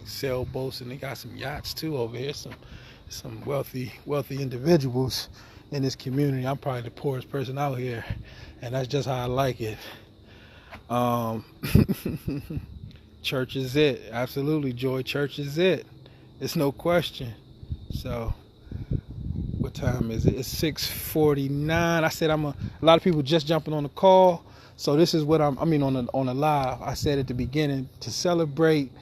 sailboats, and they got some yachts too over here. Some wealthy individuals in this community. I'm probably the poorest person out here, and that's just how I like it. Church is it. Absolutely, Joy. Church is it. It's no question. So, what time is it? It's 6:49. I said a lot of people just jumping on the call. So this is what on the live. I said at the beginning, to celebrate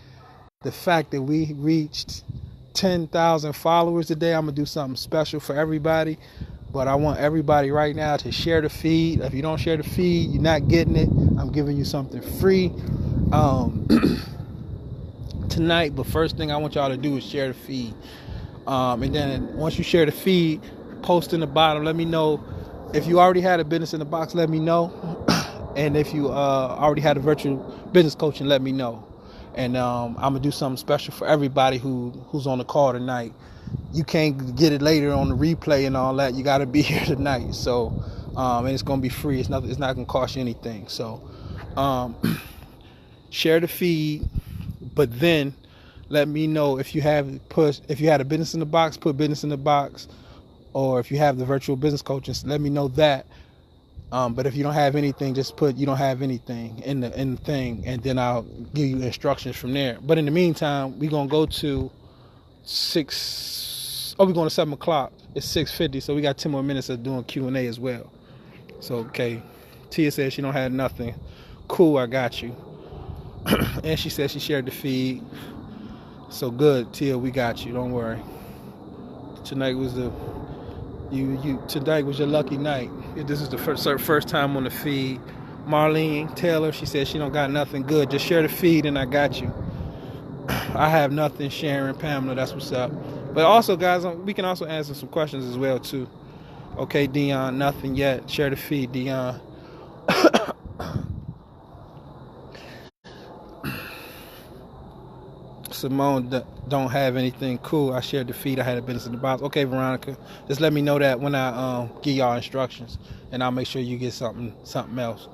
the fact that we reached 10,000 followers today, I'm gonna do something special for everybody. But I want everybody right now to share the feed. If you don't share the feed, you're not getting it. I'm giving you something free tonight. But first thing I want y'all to do is share the feed. And then once you share the feed, post in the bottom. Let me know if you already had a business in the box. Let me know. And if you already had a virtual business coaching, let me know. And I'm gonna do something special for everybody who's on the call tonight. You can't get it later on the replay and all that. You got to be here tonight. So, and it's gonna be free. It's not gonna cost you anything. So, share the feed, but then let me know if you had a business in the box, put business in the box, or if you have the virtual business coaching, let me know that. But if you don't have anything, just put you don't have anything in the thing, and then I'll give you instructions from there. But in the meantime, we're gonna go to we're going to 7 o'clock. It's 6:50, so we got 10 more minutes of doing Q&A as well. So, okay. Tia says she don't have nothing. Cool, I got you. And she said she shared the feed. So good, Tia, we got you. Don't worry. Tonight was tonight was your lucky night. This is the first time on the feed. Marlene Taylor, she said she don't got nothing. Good, just share the feed and I got you. I have nothing. Sharon, Pamela, that's what's up. But also, guys, we can also answer some questions as well too. Okay, Dion, nothing yet. Share the feed, Dion. Simone don't have anything. Cool. I shared the feed. I had a business in the box. Okay, Veronica, just let me know that when I give y'all instructions, and I'll make sure you get something else.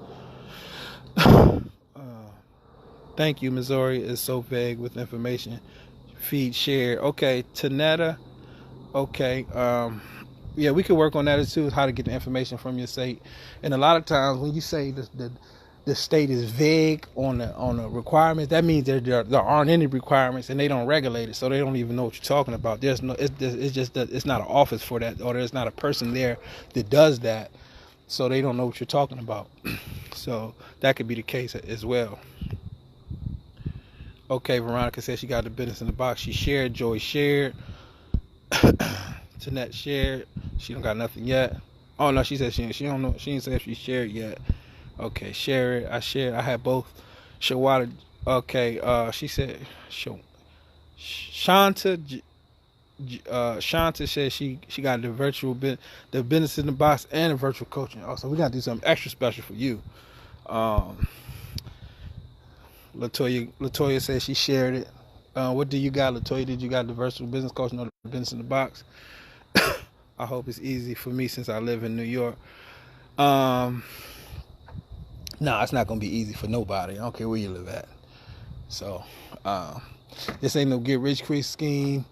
Thank you, Missouri is so vague with information. Feed share. Okay, Tanetta. Okay. Yeah, we could work on that too. How to get the information from your state. And a lot of times when you say the state is vague on the requirements, that means there aren't any requirements and they don't regulate it, so they don't even know what you're talking about. There's no. It's just that it's not an office for that, or there's not a person there that does that, so they don't know what you're talking about. So that could be the case as well. Okay, Veronica said she got the business in the box. She shared. Joy shared. Tanette shared. She don't got nothing yet. Oh no, she said she don't know. She didn't say if she shared yet. Okay, share it. I shared. I had both. Shawada. Okay. She said. Shanta. Shanta said she got the business in the box and the virtual coaching. Also, we gotta do something extra special for you. Latoya says she shared it. What do you got, Latoya? Did you got the virtual business coaching or the business in the box? I hope it's easy for me since I live in New York. No, it's not gonna be easy for nobody. I don't care where you live at. So this ain't no get rich quick scheme.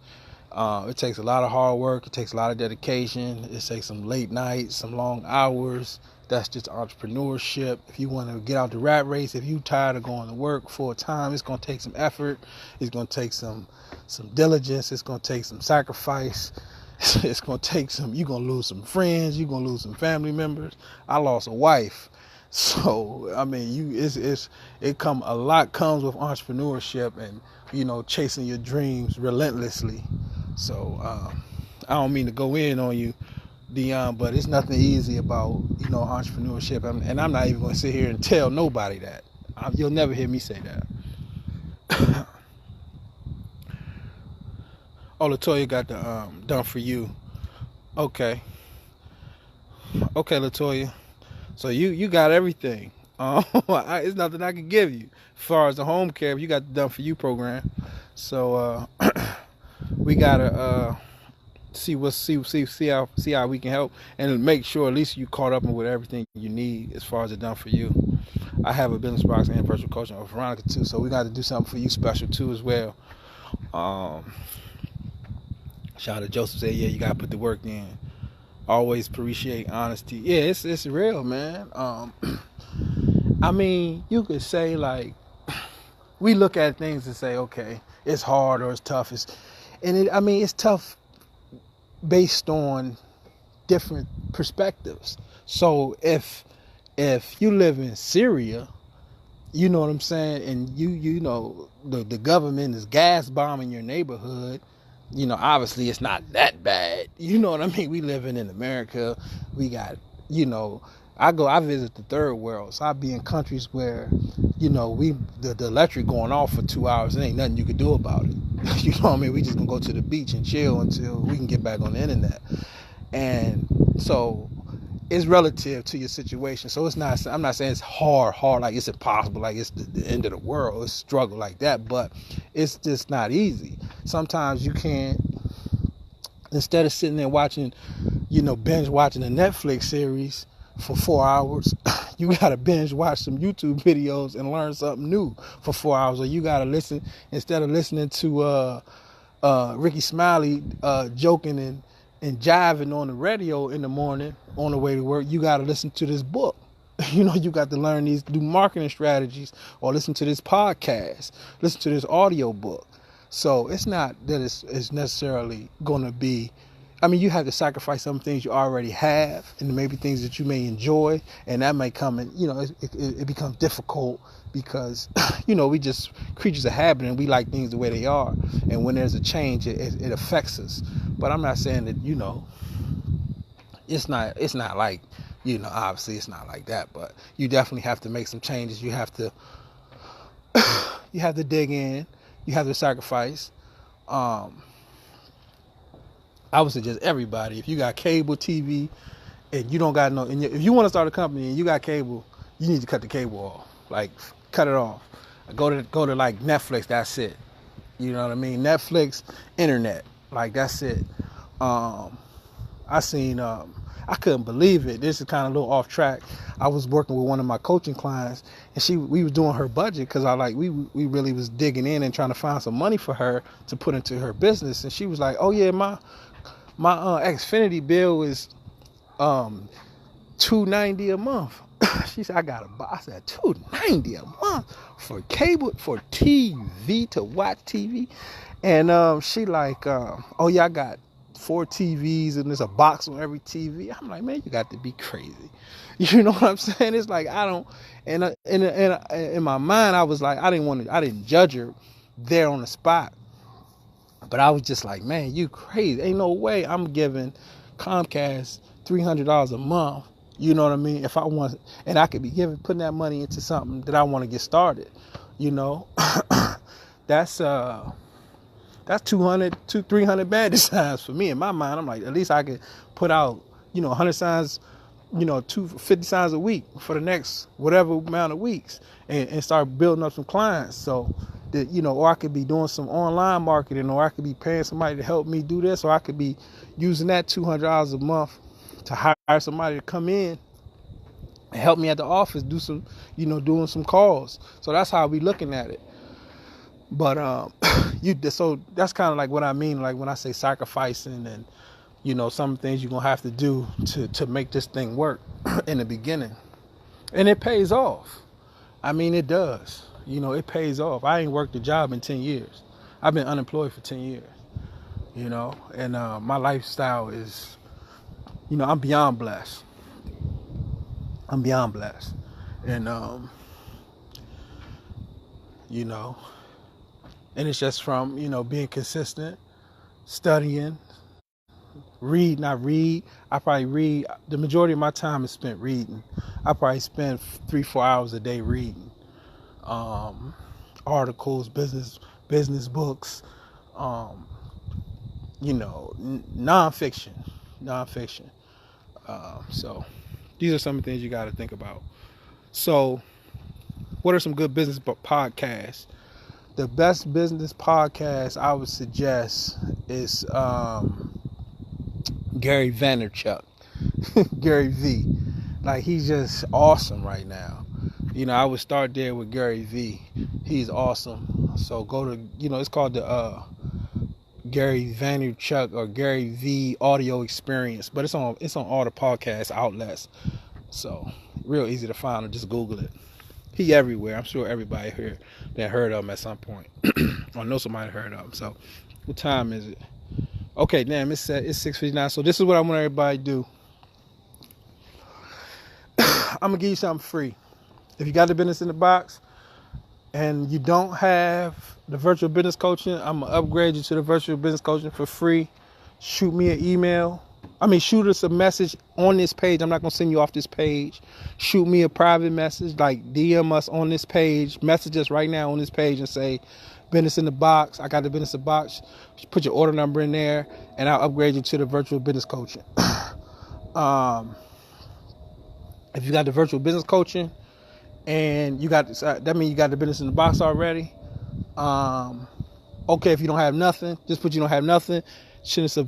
It takes a lot of hard work. It takes a lot of dedication. It takes some late nights, some long hours. That's just entrepreneurship. If you want to get out the rat race, if you tired of going to work full time, it's going to take some effort. It's going to take some diligence. It's going to take some sacrifice. It's going to take you're going to lose some friends. You're going to lose some family members. I lost a wife. So, I mean, a lot comes with entrepreneurship and, chasing your dreams relentlessly. So, I don't mean to go in on you, Dion, but it's nothing easy about, entrepreneurship. And I'm not even going to sit here and tell nobody that. You'll never hear me say that. Oh, Latoya got the done for you. Okay. Okay, Latoya. So you got everything. It's nothing I can give you as far as the home care. You got the done for you program. So we gotta see how we can help and make sure at least you caught up with everything you need as far as the done for you. I have a business box and virtual coaching with Veronica too, so we got to do something for you special too as well. Shout out to Joseph, say, yeah, you gotta put the work in. Always appreciate honesty. Yeah, it's real, man. I mean, you could say, like, we look at things and say, okay, it's hard or it's tough. It's tough based on different perspectives. So if you live in Syria, you know what I'm saying, and you know the government is gas bombing your neighborhood, obviously it's not that bad. You know what I mean? We living in America. We got, I visit the third world, so I be in countries where, the electric going off for 2 hours, there ain't nothing you could do about it. You know what I mean? We just gonna go to the beach and chill until we can get back on the internet. And so it's relative to your situation. So I'm not saying it's hard, like it's impossible, like it's the end of the world. It's a struggle like that, but it's just not easy. Sometimes you can't, instead of sitting there watching, binge watching a Netflix series for 4 hours, you gotta binge watch some YouTube videos and learn something new for 4 hours. Or you gotta listen, instead of listening to Ricky Smiley joking and jiving on the radio in the morning on the way to work, you got to listen to this book. You got to learn these new marketing strategies, or listen to this podcast, listen to this audio book. So it's not that it's necessarily going to be, you have to sacrifice some things you already have and maybe things that you may enjoy, and that may come in, it becomes difficult because, we just creatures of habit and we like things the way they are. And when there's a change, it affects us. But I'm not saying that, it's not like, obviously it's not like that, but you definitely have to make some changes. You have to, dig in, you have to sacrifice. I would suggest everybody, if you got cable TV and you don't got if you want to start a company and you got cable, you need to cut the cable off. Like, cut it off. Go to like Netflix, that's it. You know what I mean? Netflix, internet, like that's it. I couldn't believe it. This is kind of a little off track. I was working with one of my coaching clients, and we was doing her budget because we really was digging in and trying to find some money for her to put into her business. And she was like, "Oh yeah, my Xfinity bill is $290 a month." She said, "I said, $290 a month for cable, for TV, to watch TV?" And she like, "Oh yeah, I got 4 TVs and there's a box on every TV." I'm like, "Man, you got to be crazy." You know what I'm saying? It's like, I don't, and in my mind, I was like, I didn't judge her there on the spot. But I was just like, "Man, you crazy. Ain't no way I'm giving Comcast $300 a month." You know what I mean? If I want, and I could be putting that money into something that I want to get started, that's 300 bad signs for me. In my mind, I'm like, at least I could put out, 100 signs, 50 signs a week for the next whatever amount of weeks, and start building up some clients. So that, or I could be doing some online marketing, or I could be paying somebody to help me do this, or I could be using that $200 a month to hire somebody to come in and help me at the office, do some, doing some calls. So that's how we looking at it. But so that's kind of like what I mean, like when I say sacrificing and, some things you're gonna have to do to make this thing work in the beginning. And it pays off. It does. It pays off. I ain't worked a job in 10 years. I've been unemployed for 10 years. And my lifestyle is, I'm beyond blessed. And and it's just from, being consistent, studying, read. I probably read. The majority of my time is spent reading. I probably spend 3-4 hours a day reading. Articles, business books, nonfiction. So these are some of the things you got to think about. So what are some good business podcasts? The best business podcast I would suggest is Gary Vaynerchuk. Gary V. Like, he's just awesome right now. I would start there with Gary V. He's awesome. So go to, it's called the Gary Vaynerchuk or Gary V audio experience, but it's on all the podcast outlets. So real easy to find, or just Google it. He everywhere. I'm sure everybody here that heard of him at some point, or know somebody heard of him. So what time is it? Okay, damn, it's 6:59. So this is what I want everybody to do. I'm gonna give you something free. If you got the business in the box and you don't have the virtual business coaching, I'm gonna upgrade you to the virtual business coaching for free. Shoot me an email. Shoot us a message on this page. I'm not gonna send you off this page. Shoot me a private message, like DM us on this page. Message us right now on this page and say, business in the box. I got the business in the box. Put your order number in there, and I'll upgrade you to the virtual business coaching. If you got the virtual business coaching and you got this, that means you got the business in the box already. Okay, if you don't have nothing, just put you don't have nothing. Send us a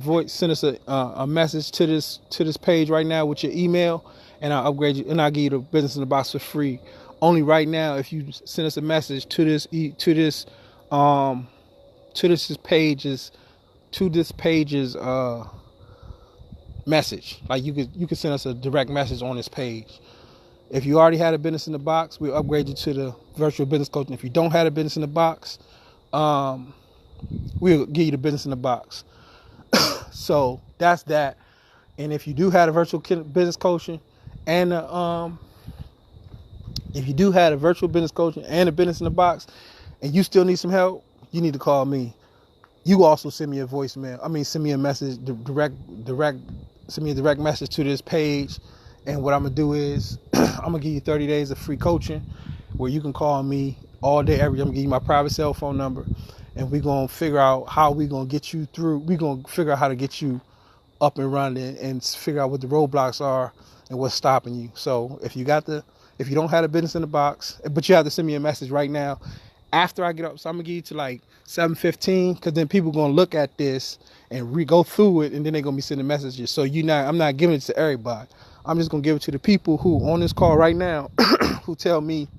message to this page right now with your email, and I'll upgrade you, and I'll give you the business in the box for free. Only right now, if you send us a message to this page's message. Like, you could send us a direct message on this page. If you already had a business in the box, we'll upgrade you to the virtual business coaching. If you don't have a business in the box, we'll give you the business in the box. So that's that. And if you do have a virtual business coaching and if you do have a virtual business coaching and a business in the box, and you still need some help, you need to call me. You also send me a voicemail. Send me a message, send me a direct message to this page. And what I'm going to do is I'm going to give you 30 days of free coaching where you can call me all day, every day. I'm going to give you my private cell phone number, and we're going to figure out how we're going to get you through. We're going to figure out how to get you up and running and figure out what the roadblocks are and what's stopping you. So if you don't have a business in the box, but you have to send me a message right now after I get up. So I'm going to give you to like 7:15, because then people are going to look at this and go through it, and then they're going to be sending messages. So I'm not giving it to everybody. I'm just going to give it to the people who on this call right now who tell me,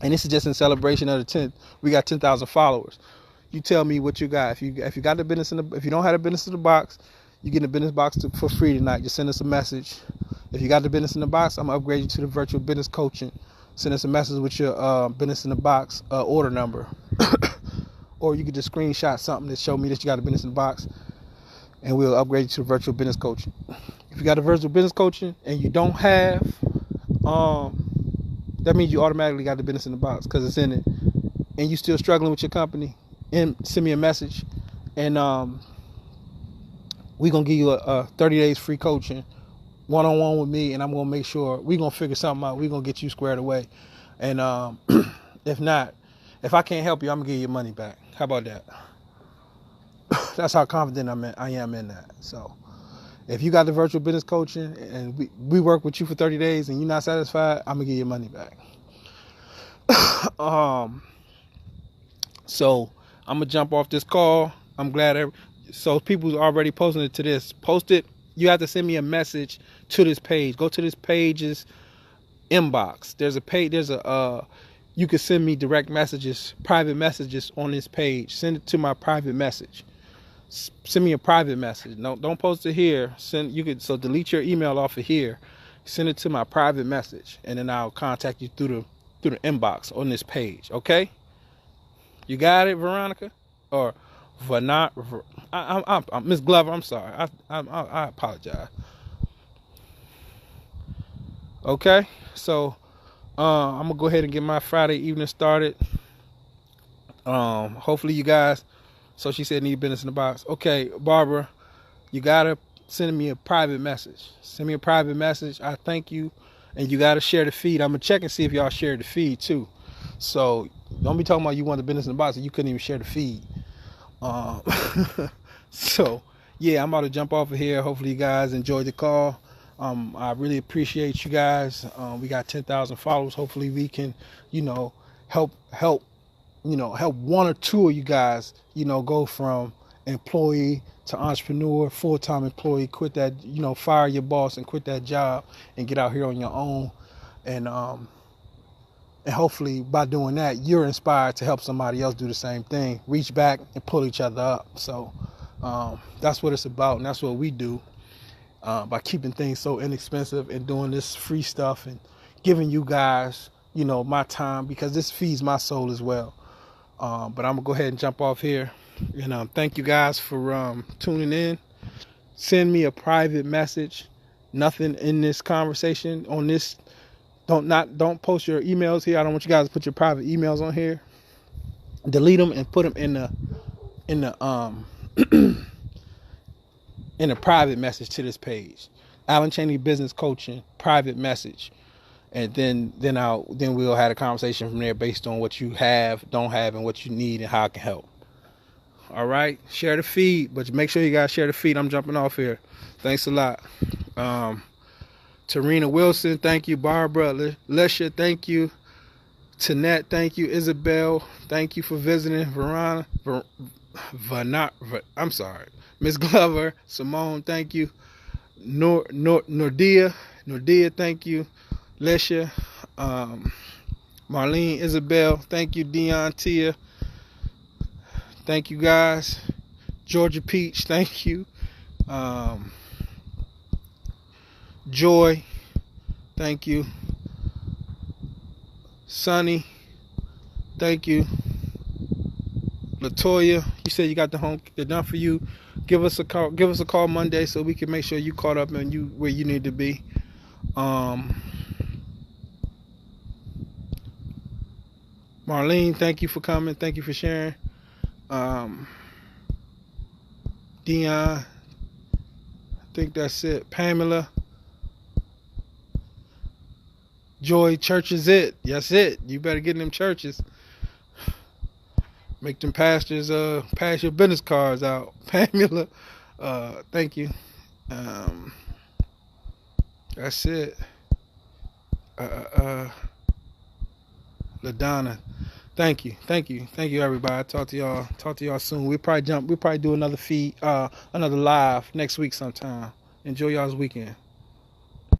and this is just in celebration of the 10th, we got 10,000 followers. You tell me what you got. If you got the business if you don't have the business in the box, you get the business box for free tonight. Just send us a message. If you got the business in the box, I'm going to upgrade you to the virtual business coaching. Send us a message with your business in the box order number. Or you could just screenshot something that show me that you got a business in the box, and we'll upgrade you to virtual business coaching. If you got a virtual business coaching and you don't have, that means you automatically got the business in the box because it's in it, and you still struggling with your company, and send me a message, and we're going to give you a 30 days free coaching one-on-one with me, and I'm going to make sure we're going to figure something out. We're going to get you squared away. And if not, if I can't help you, I'm going to give you your money back. How about that? That's how confident I am in that. So if you got the virtual business coaching and we work with you for 30 days and you're not satisfied, I'm going to give you your money back. So I'm going to jump off this call. I'm glad. So people already posting it to this. Post it. You have to send me a message to this page. Go to this page's inbox. There's a page. You can send me direct messages, private messages on this page. Send it to my private message. Send me a private message. No, don't post it here. So delete your email off of here. Send it to my private message, and then I'll contact you through the inbox on this page. Okay? You got it, Veronica? Or I'm Miss Glover. I'm sorry. I apologize. Okay, so I'm gonna go ahead and get my Friday evening started. Hopefully you guys. So she said need business in the box. Okay, Barbara, you gotta send me a private message. Send me a private message. I thank you, and you gotta share the feed. I'm gonna check and see if y'all share the feed too. So don't be talking about you want the business in the box and you couldn't even share the feed. So yeah, I'm about to jump off of here. Hopefully you guys enjoyed the call. I really appreciate you guys. We got 10,000 followers. Hopefully we can, help one or two of you guys, go from employee to entrepreneur, full-time employee, quit that, fire your boss and quit that job and get out here on your own. And hopefully by doing that, you're inspired to help somebody else do the same thing, reach back and pull each other up. So that's what it's about. And that's what we do by keeping things so inexpensive and doing this free stuff and giving you guys, my time, because this feeds my soul as well. But I'm gonna go ahead and jump off here. And thank you guys for tuning in. Send me a private message. Nothing in this conversation on this. Don't post your emails here. I don't want you guys to put your private emails on here. Delete them and put them in the in a private message to this page. Alan Cheney Business Coaching private message. And then we'll have a conversation from there based on what you have, don't have, and what you need and how I can help. All right, share the feed, but make sure you guys share the feed. I'm jumping off here. Thanks a lot. Tarina Wilson, thank you. Barbara Lesha, thank you. Tanette, thank you. Isabel, thank you for visiting. I'm sorry. Miss Glover, Simone, thank you. Nordia, thank you. Lesha, Marlene, Isabel, thank you. Dion, Tia, thank you guys. Georgia Peach, thank you. Joy, thank you. Sunny, thank you. Latoya, you said you got the done for you. Give us a call Monday so we can make sure you caught up and you where you need to be. Marlene, thank you for coming. Thank you for sharing. Dion, I think that's it. Pamela, Joy, church is it. That's it. You better get in them churches. Make them pastors pass your business cards out. Pamela, thank you. That's it. LaDonna, thank you everybody. Talk to y'all soon. We'll probably do another feed, another live next week sometime. Enjoy y'all's weekend.